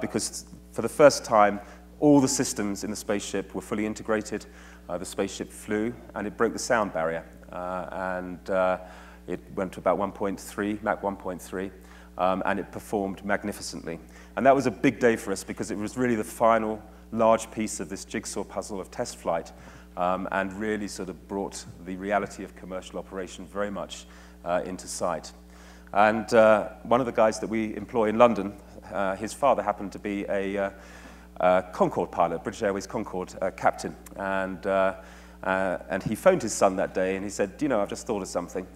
because for the first time, all the systems in the spaceship were fully integrated. The spaceship flew, and it broke the sound barrier. It went to about 1.3, Mach 1.3. and it performed magnificently. And that was a big day for us because it was really the final large piece of this jigsaw puzzle of test flight, and really sort of brought the reality of commercial operation very much into sight. And one of the guys that we employ in London, his father happened to be a Concorde pilot, British Airways Concorde captain, and he phoned his son that day and he said, "Do you know, I've just thought of something,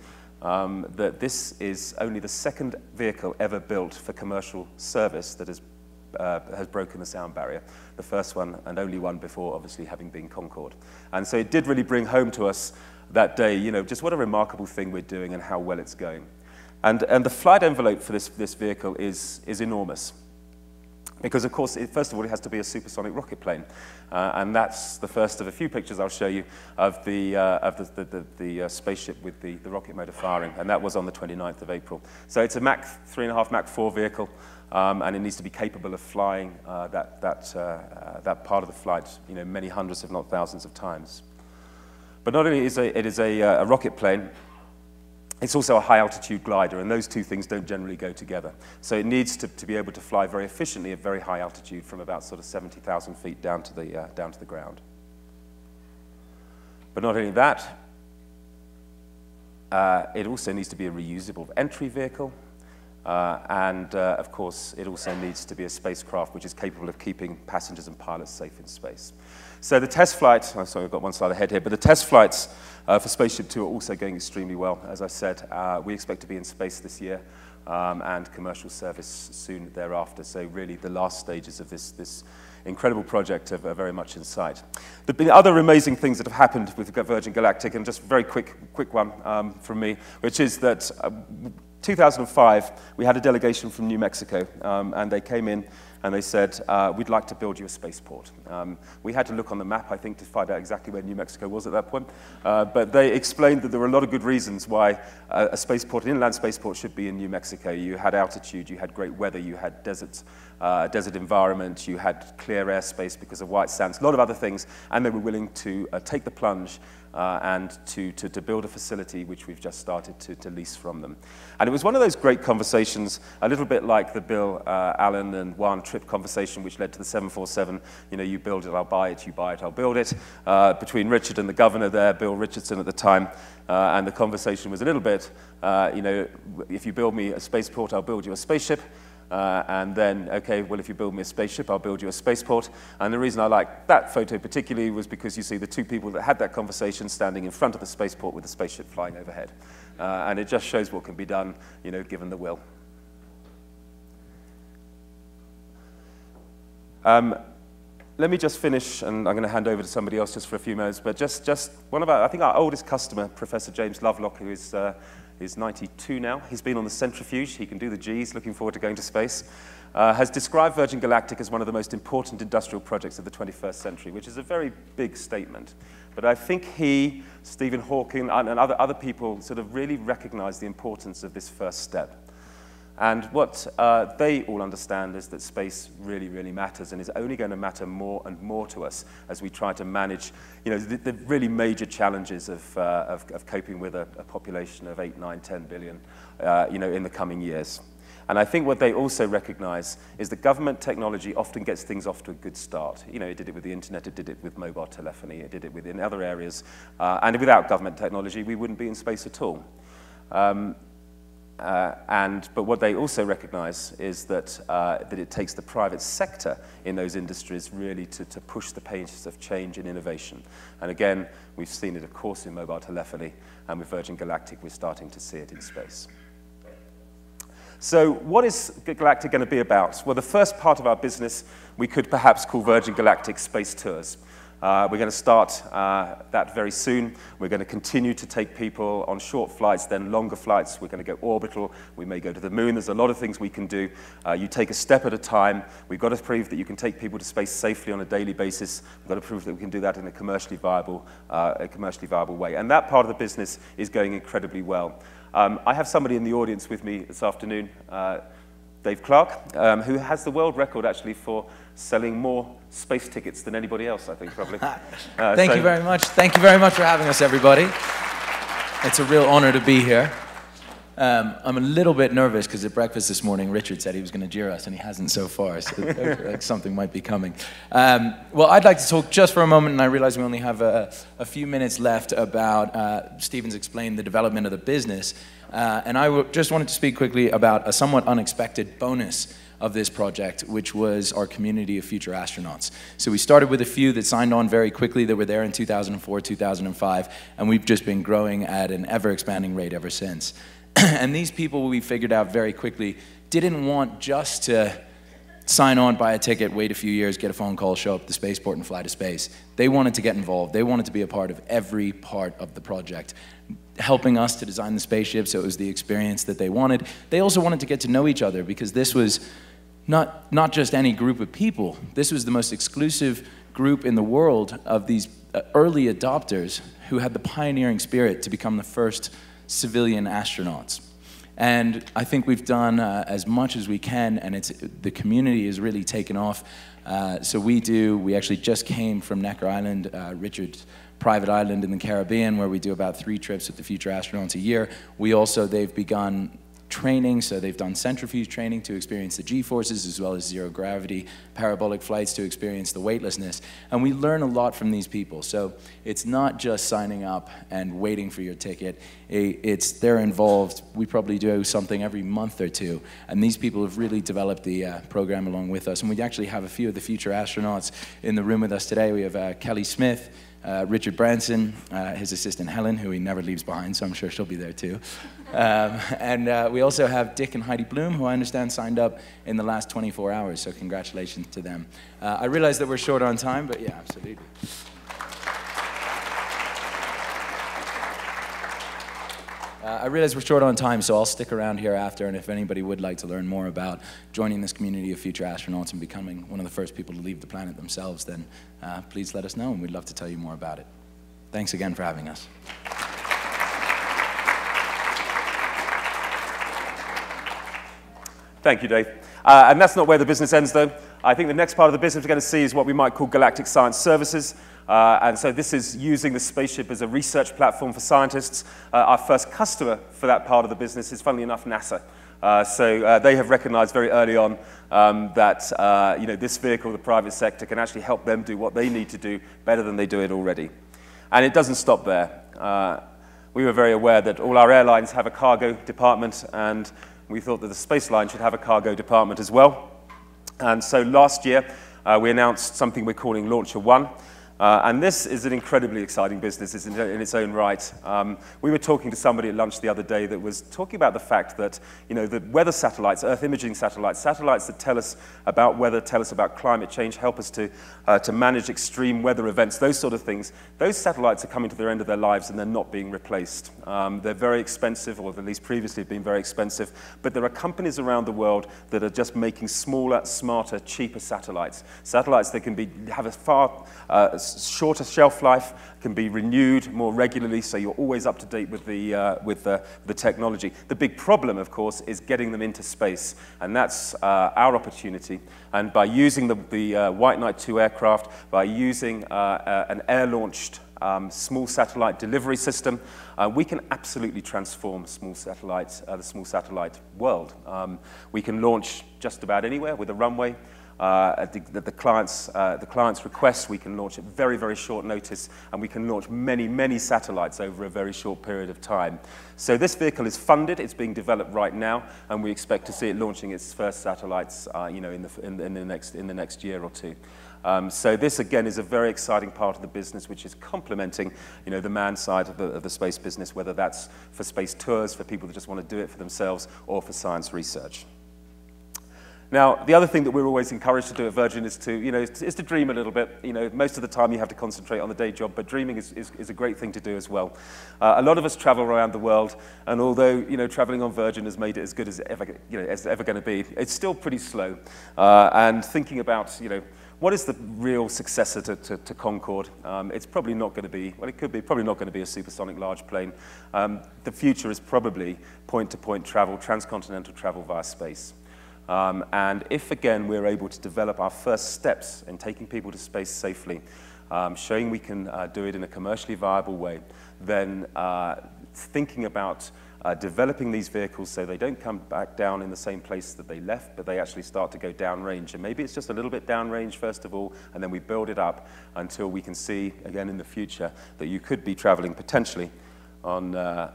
that this is only the second vehicle ever built for commercial service that has broken the sound barrier. The first one and only one before, obviously, having been Concorde." And so it did really bring home to us that day, you know, just what a remarkable thing we're doing and how well it's going. And the flight envelope for this vehicle is enormous. Because, of course, first of all, it has to be a supersonic rocket plane. And that's the first of a few pictures I'll show you of the spaceship with the rocket motor firing. And that was on the 29th of April. So it's a Mach 3.5, Mach 4 vehicle. And it needs to be capable of flying that part of the flight, you know, many hundreds, if not thousands of times. But not only is it a rocket plane, it's also a high-altitude glider, and those two things don't generally go together. So it needs to be able to fly very efficiently at very high altitude from about sort of 70,000 feet down to the ground. But not only that, it also needs to be a reusable entry vehicle, and of course, it also needs to be a spacecraft which is capable of keeping passengers and pilots safe in space. So the test flights, oh, sorry, I've got one slide ahead here, but the test flights for Spaceship Two are also going extremely well. As I said, we expect to be in space this year and commercial service soon thereafter. So really the last stages of this incredible project are very much in sight. There have been other amazing things that have happened with Virgin Galactic, and just a very quick one from me, which is that 2005, we had a delegation from New Mexico, and they came in and they said, "We'd like to build you a spaceport." We had to look on the map, I think, to find out exactly where New Mexico was at that point. But they explained that there were a lot of good reasons why a spaceport, an inland spaceport, should be in New Mexico. You had altitude, you had great weather, you had desert environment, you had clear airspace because of white sands, a lot of other things, and they were willing to take the plunge and to build a facility which we've just started to lease from them. And it was one of those great conversations, a little bit like the Bill Allen and Juan Trippe conversation, which led to the 747, you know, you build it, I'll buy it, you buy it, I'll build it, between Richard and the governor there, Bill Richardson at the time. And the conversation was a little bit, you know, if you build me a spaceport, I'll build you a spaceship. And then, okay, well, if you build me a spaceship, I'll build you a spaceport. And the reason I like that photo particularly was because you see the two people that had that conversation standing in front of the spaceport with the spaceship flying overhead. And it just shows what can be done, you know, given the will. Let me just finish, and I'm going to hand over to somebody else just for a few minutes, but just one of our, I think our oldest customer, Professor James Lovelock, who is 92 now. He's been on the centrifuge. He can do the Gs, looking forward to going to space. Has described Virgin Galactic as one of the most important industrial projects of the 21st century, which is a very big statement. But I think he, Stephen Hawking, and other people sort of really recognize the importance of this first step. And what they all understand is that space really, really matters and is only going to matter more and more to us as we try to manage, you know, the really major challenges of coping with a population of 8, 9, 10 billion, you know, in the coming years. And I think what they also recognize is that government technology often gets things off to a good start. You know, it did it with the internet, it did it with mobile telephony, it did it in other areas. And without government technology, we wouldn't be in space at all. But what they also recognize is that it takes the private sector in those industries really to push the pace of change and innovation. And again, we've seen it, of course, in mobile telephony, and with Virgin Galactic, we're starting to see it in space. So what is Galactic going to be about? Well, the first part of our business we could perhaps call Virgin Galactic Space Tours. We're going to start that very soon. We're going to continue to take people on short flights, then longer flights. We're going to go orbital. We may go to the moon. There's a lot of things we can do. You take a step at a time. We've got to prove that you can take people to space safely on a daily basis. We've got to prove that we can do that in a commercially viable way. And that part of the business is going incredibly well. I have somebody in the audience with me this afternoon, Dave Clark, who has the world record actually for selling more space tickets than anybody else, I think, probably. Thank you very much. Thank you very much for having us, everybody. It's a real honor to be here. I'm a little bit nervous because at breakfast this morning, Richard said he was going to jeer us, and he hasn't so far, so like something might be coming. Well, I'd like to talk just for a moment, and I realize we only have a few minutes left, about Stephen's explained the development of the business. And I just wanted to speak quickly about a somewhat unexpected bonus of this project, which was our community of future astronauts. So we started with a few that signed on very quickly, that were there in 2004, 2005, and we've just been growing at an ever-expanding rate ever since. And these people, we figured out very quickly, didn't want just to sign on, buy a ticket, wait a few years, get a phone call, show up at the spaceport and fly to space. They wanted to get involved. They wanted to be a part of every part of the project, helping us to design the spaceship so it was the experience that they wanted. They also wanted to get to know each other, because this was not just any group of people. This was the most exclusive group in the world of these early adopters who had the pioneering spirit to become the first civilian astronauts. And I think we've done as much as we can, and the community has really taken off. So we actually just came from Necker Island, Richard's private island in the Caribbean, where we do about 3 trips with the future astronauts a year. They've begun training, so they've done centrifuge training to experience the G-forces, as well as zero gravity, parabolic flights to experience the weightlessness. And we learn a lot from these people. So it's not just signing up and waiting for your ticket. They're involved. We probably do something every month or two. And these people have really developed the program along with us. And we actually have a few of the future astronauts in the room with us today. We have Kelly Smith, Richard Branson, his assistant Helen, who he never leaves behind, so I'm sure she'll be there too. And we also have Dick and Heidi Bloom, who I understand signed up in the last 24 hours, so congratulations to them. I realize that we're short on time, but yeah, absolutely. I realize we're short on time, so I'll stick around here after, and if anybody would like to learn more about joining this community of future astronauts and becoming one of the first people to leave the planet themselves, then please let us know, and we'd love to tell you more about it. Thanks again for having us. Thank you, Dave. And that's not where the business ends, though. I think the next part of the business we're going to see is what we might call Galactic Science Services. And so this is using the spaceship as a research platform for scientists. Our first customer for that part of the business is, funnily enough, NASA. So they have recognized very early on that this vehicle, the private sector, can actually help them do what they need to do better than they do it already. And it doesn't stop there. We were very aware that all our airlines have a cargo department, and we thought that the spaceline should have a cargo department as well. And so last year, we announced something we're calling Launcher One. And this is an incredibly exciting business in its own right. We were talking to somebody at lunch the other day that was talking about the fact that, the weather satellites, Earth imaging satellites, satellites that tell us about weather, tell us about climate change, help us to manage extreme weather events, those sort of things, those satellites are coming to their end of their lives and they're not being replaced. They're very expensive, or at least previously have been very expensive, but there are companies around the world that are just making smaller, smarter, cheaper satellites. Satellites that can have a far shorter shelf life, can be renewed more regularly, so you're always up to date with the technology. The big problem, of course, is getting them into space, and that's our opportunity. And by using the White Knight 2 aircraft, by using an air-launched small satellite delivery system, we can absolutely transform the small satellite world. We can launch just about anywhere with a runway. At the client's request, we can launch at very, very short notice, and we can launch many, many satellites over a very short period of time. So this vehicle is funded, it's being developed right now, and we expect to see it launching its first satellites in the next year or two. So this, again, is a very exciting part of the business, which is complementing the manned side of the space business, whether that's for space tours, for people that just want to do it for themselves, or for science research. Now, the other thing that we're always encouraged to do at Virgin is to dream a little bit. Most of the time you have to concentrate on the day job, but dreaming is a great thing to do as well. A lot of us travel around the world, and although traveling on Virgin has made it as good as it's ever going to be, it's still pretty slow. And thinking about what is the real successor to Concorde? It's probably not going to be, well, it could be, probably not going to be a supersonic large plane. The future is probably point-to-point travel, transcontinental travel via space. And if, again, we're able to develop our first steps in taking people to space safely, showing we can do it in a commercially viable way, then thinking about developing these vehicles so they don't come back down in the same place that they left, but they actually start to go downrange. And maybe it's just a little bit downrange first of all, and then we build it up until we can see, again in the future, that you could be traveling potentially on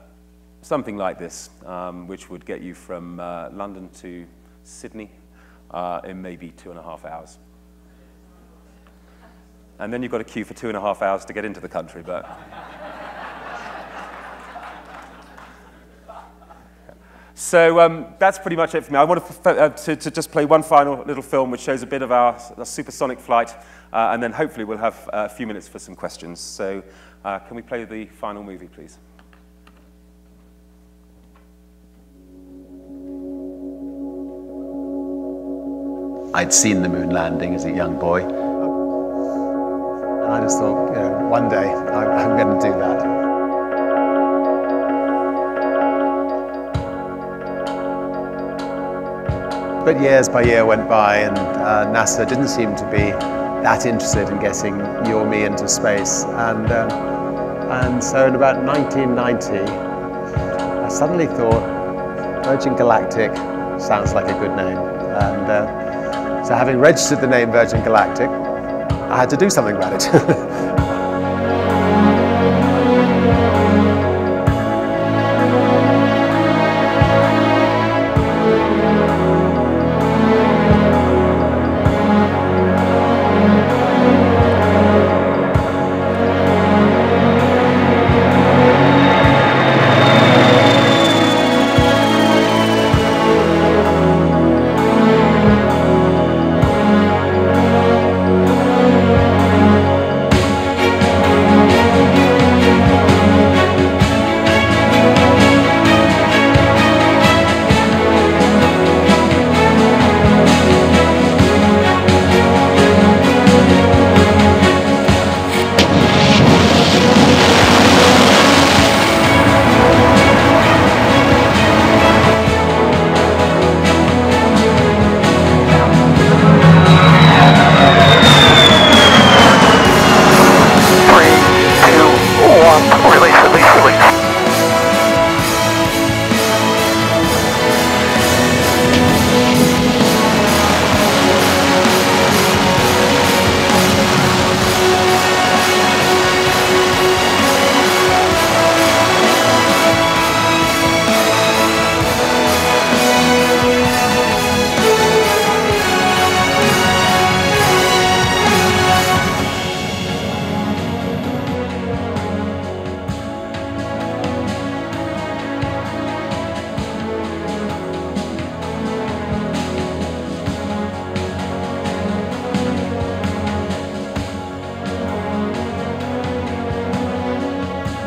something like this, which would get you from London to Sydney in maybe 2.5 hours. And then you've got to queue for 2.5 hours to get into the country, but... So that's pretty much it for me. I want to just play one final little film which shows a bit of our supersonic flight, and then hopefully we'll have a few minutes for some questions. So can we play the final movie, please? I'd seen the moon landing as a young boy. And I just thought, you know, one day I'm going to do that. But years by year went by, and NASA didn't seem to be that interested in getting you or me into space. And so in about 1990, I suddenly thought, Virgin Galactic sounds like a good name. And so having registered the name Virgin Galactic, I had to do something about it.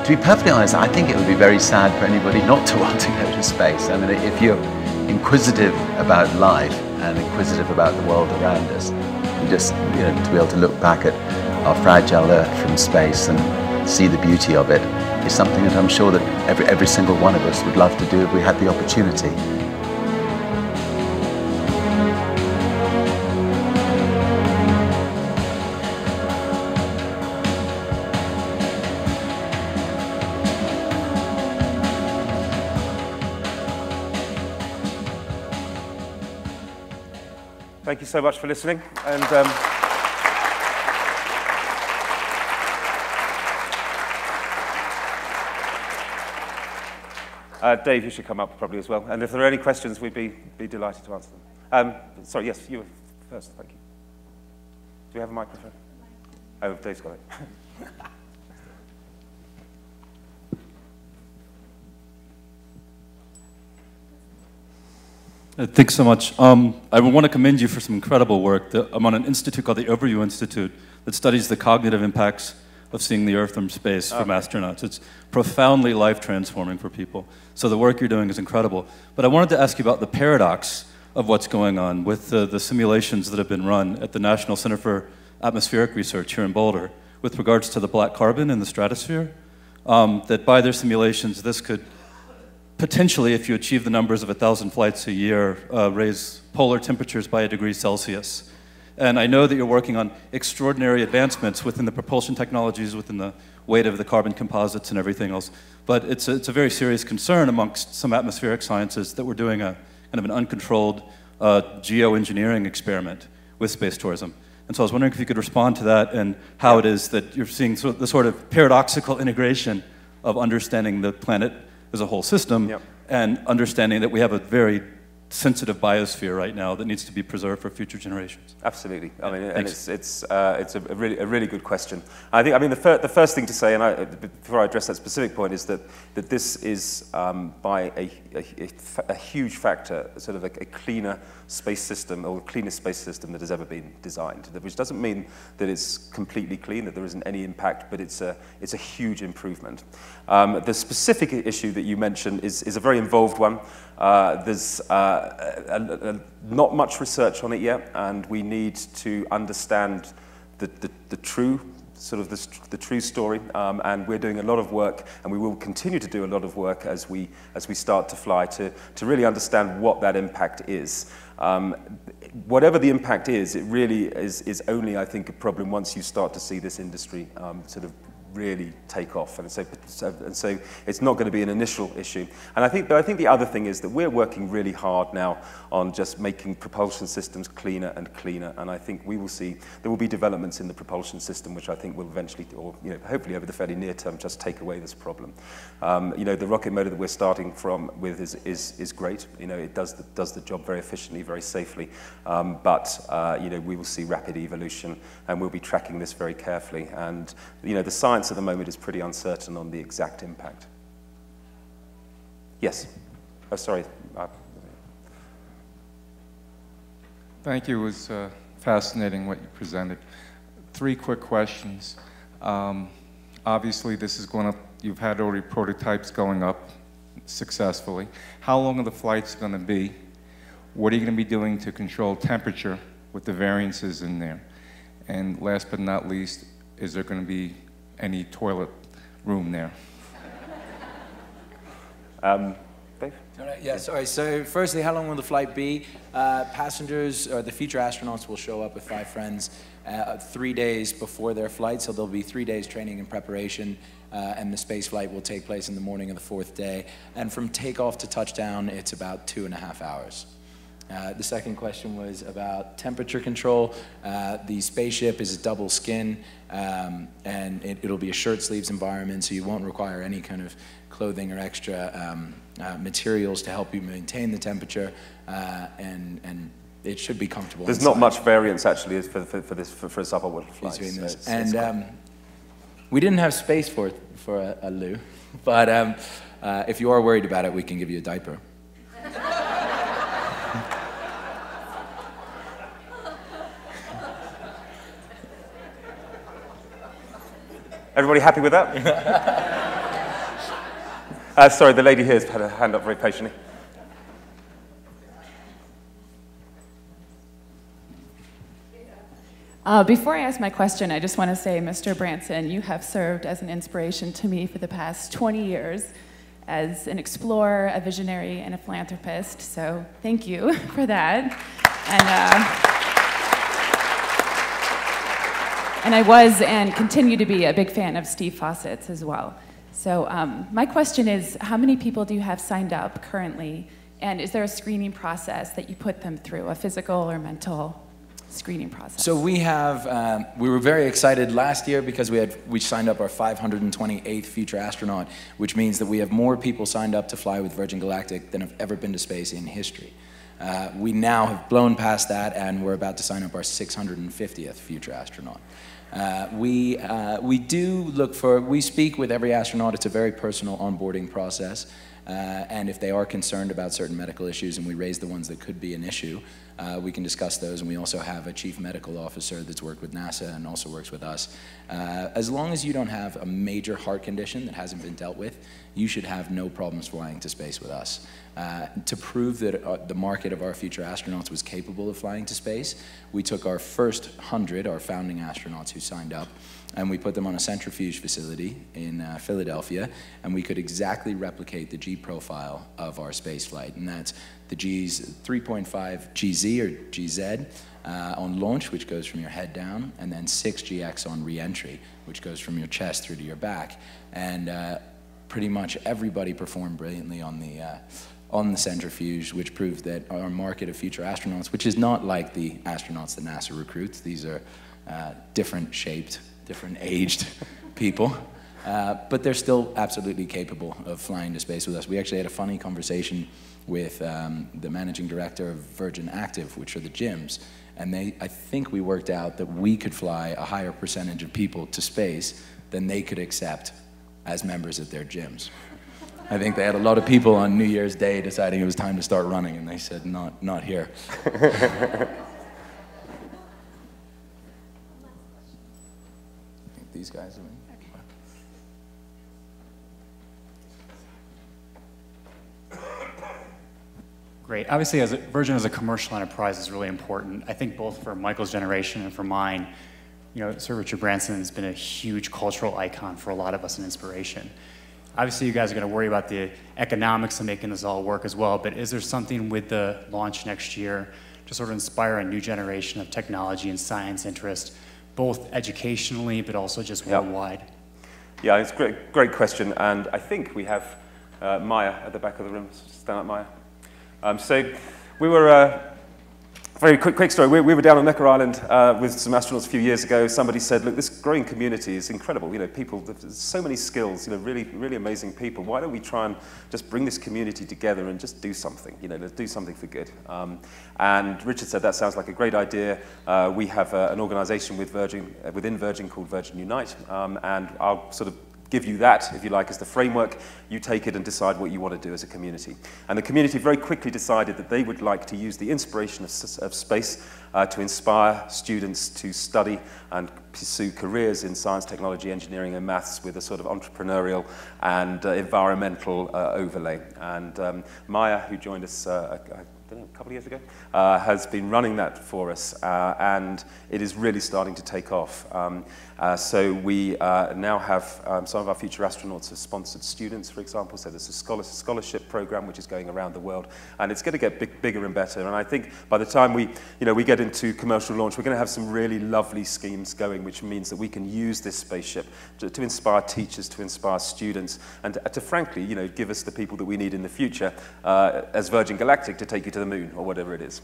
To be perfectly honest, I think it would be very sad for anybody not to want to go to space. I mean, if you're inquisitive about life and inquisitive about the world around us, you just, you know, to be able to look back at our fragile Earth from space and see the beauty of it is something that I'm sure that every single one of us would love to do if we had the opportunity. Thank you so much for listening. And Dave, you should come up probably as well. And if there are any questions, we'd be delighted to answer them. Sorry, yes, you were first. Thank you. Do we have a microphone? Oh, Dave's got it. Thanks so much. I want to commend you for some incredible work. I'm on an institute called the Overview Institute that studies the cognitive impacts of seeing the Earth from space from astronauts. It's profoundly life-transforming for people. So the work you're doing is incredible. But I wanted to ask you about the paradox of what's going on with the simulations that have been run at the National Center for Atmospheric Research here in Boulder with regards to the black carbon in the stratosphere, that by their simulations, this could potentially, if you achieve the numbers of 1,000 flights a year, raise polar temperatures by 1 degree Celsius. And I know that you're working on extraordinary advancements within the propulsion technologies, within the weight of the carbon composites and everything else. But it's a very serious concern amongst some atmospheric sciences that we're doing a kind of an uncontrolled geoengineering experiment with space tourism. And so I was wondering if you could respond to that and how it is that you're seeing the sort of paradoxical integration of understanding the planet as a whole system and understanding that we have a very sensitive biosphere right now that needs to be preserved for future generations. Absolutely. I mean, and it's a really good question. I mean, the first thing to say, and before I address that specific point, is that this is by a huge factor, sort of a cleaner space system, or the cleanest space system that has ever been designed. Which doesn't mean that it's completely clean, that there isn't any impact, but it's a huge improvement. The specific issue that you mentioned is a very involved one. There's not much research on it yet, and we need to understand the true sort of the true story. And we're doing a lot of work, and we will continue to do a lot of work as we start to fly to really understand what that impact is. Whatever the impact is, it really is only, I think, a problem once you start to see this industry sort of really take off, and so it's not going to be an initial issue. And I think the other thing is that we're working really hard now on just making propulsion systems cleaner and cleaner, and I think we will see there will be developments in the propulsion system which I think will eventually, or hopefully over the fairly near term, just take away this problem. The rocket motor that we're starting with is great. It does the job very efficiently, very safely, but we will see rapid evolution, and we'll be tracking this very carefully. And the science at the moment is pretty uncertain on the exact impact. Yes. Oh, sorry. Thank you. It was fascinating what you presented. 3 quick questions. Obviously, this is going to, you've had already prototypes going up successfully. How long are the flights going to be? What are you going to be doing to control temperature with the variances in there? And last but not least, is there going to be any toilet room there? Dave? All right, yeah, sorry. So firstly, how long will the flight be? Passengers, or the future astronauts, will show up with 5 friends 3 days before their flight, so there'll be 3 days training and preparation, and the space flight will take place in the morning of the 4th day. And from takeoff to touchdown, it's about 2.5 hours. The second question was about temperature control. The spaceship is a double skin, and it'll be a shirt sleeves environment, so you won't require any kind of clothing or extra materials to help you maintain the temperature, and it should be comfortable. There's not much variance actually for a suborbital flight. And we didn't have space for a loo, but if you are worried about it, we can give you a diaper. Everybody happy with that? Sorry, the lady here has had her hand up very patiently. Before I ask my question, I just want to say, Mr. Branson, you have served as an inspiration to me for the past 20 years as an explorer, a visionary, and a philanthropist. So thank you for that. And I was and continue to be a big fan of Steve Fawcett's as well. So my question is, how many people do you have signed up currently? And is there a screening process that you put them through, a physical or mental screening process? So we have, we were very excited last year because we signed up our 528th future astronaut, which means that we have more people signed up to fly with Virgin Galactic than have ever been to space in history. We now have blown past that, and we're about to sign up our 650th future astronaut. We do look for, we speak with every astronaut. It's a very personal onboarding process. And if they are concerned about certain medical issues, and we raise the ones that could be an issue, we can discuss those. And we also have a chief medical officer that's worked with NASA and also works with us. As long as you don't have a major heart condition that hasn't been dealt with, you should have no problems flying to space with us. To prove that the market of our future astronauts was capable of flying to space, we took our first 100, our founding astronauts who signed up, and we put them on a centrifuge facility in Philadelphia, and we could exactly replicate the G profile of our space flight, and that's the G's 3.5 GZ or GZ, on launch, which goes from your head down, and then 6GX on re-entry, which goes from your chest through to your back. And pretty much everybody performed brilliantly on the centrifuge, which proved that our market of future astronauts, which is not like the astronauts that NASA recruits, these are different shaped, different aged people, but they're still absolutely capable of flying to space with us. We actually had a funny conversation with the managing director of Virgin Active, which are the gyms, and I think we worked out that we could fly a higher percentage of people to space than they could accept as members of their gyms. I think they had a lot of people on New Year's Day deciding it was time to start running, and they said, not here. I think these guys are in. Great. Obviously, Virgin as a commercial enterprise is really important. I think both for Michael's generation and for mine, Sir Richard Branson has been a huge cultural icon for a lot of us and inspiration. Obviously, you guys are going to worry about the economics of making this all work as well, but is there something with the launch next year to sort of inspire a new generation of technology and science interest, both educationally, but also just worldwide? Yeah, it's a great question, and I think we have Maya at the back of the room. Stand up, Maya. So we were... Very quick story. We were down on Necker Island with some astronauts a few years ago. Somebody said, look, this growing community is incredible. People, there's so many skills, really amazing people. Why don't we try and just bring this community together and just do something, let's do something for good. And Richard said, that sounds like a great idea. We have an organization within Virgin called Virgin Unite, and I'll sort of give you that, if you like, as the framework. You take it and decide what you want to do as a community. And the community very quickly decided that they would like to use the inspiration of space to inspire students to study and pursue careers in science, technology, engineering, and maths with a sort of entrepreneurial and environmental overlay. And Maya, who joined us a couple of years ago, has been running that for us, and it is really starting to take off. So we now have some of our future astronauts have sponsored students, for example, so there's a scholarship program which is going around the world, and it's going to get bigger and better. And I think by the time we get into commercial launch, we're going to have some really lovely schemes going, which means that we can use this spaceship to inspire teachers, to inspire students, and to frankly, give us the people that we need in the future as Virgin Galactic to take you to the moon or whatever it is.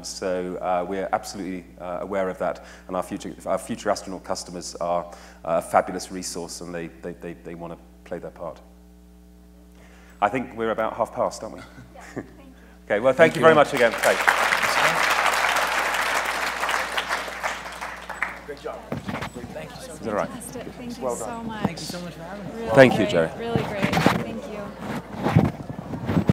So we're absolutely aware of that, and our future astronaut customers are a fabulous resource, and they want to play their part. I think we're about past, aren't we? Yeah, thank you. Okay, well, thank you very much again. Thanks. Great job. Thank you so much. Is that all right? Thank you Well so done. much. Thank you so much for having me. Really Thank you, great, Jerry. Really great. Thank you.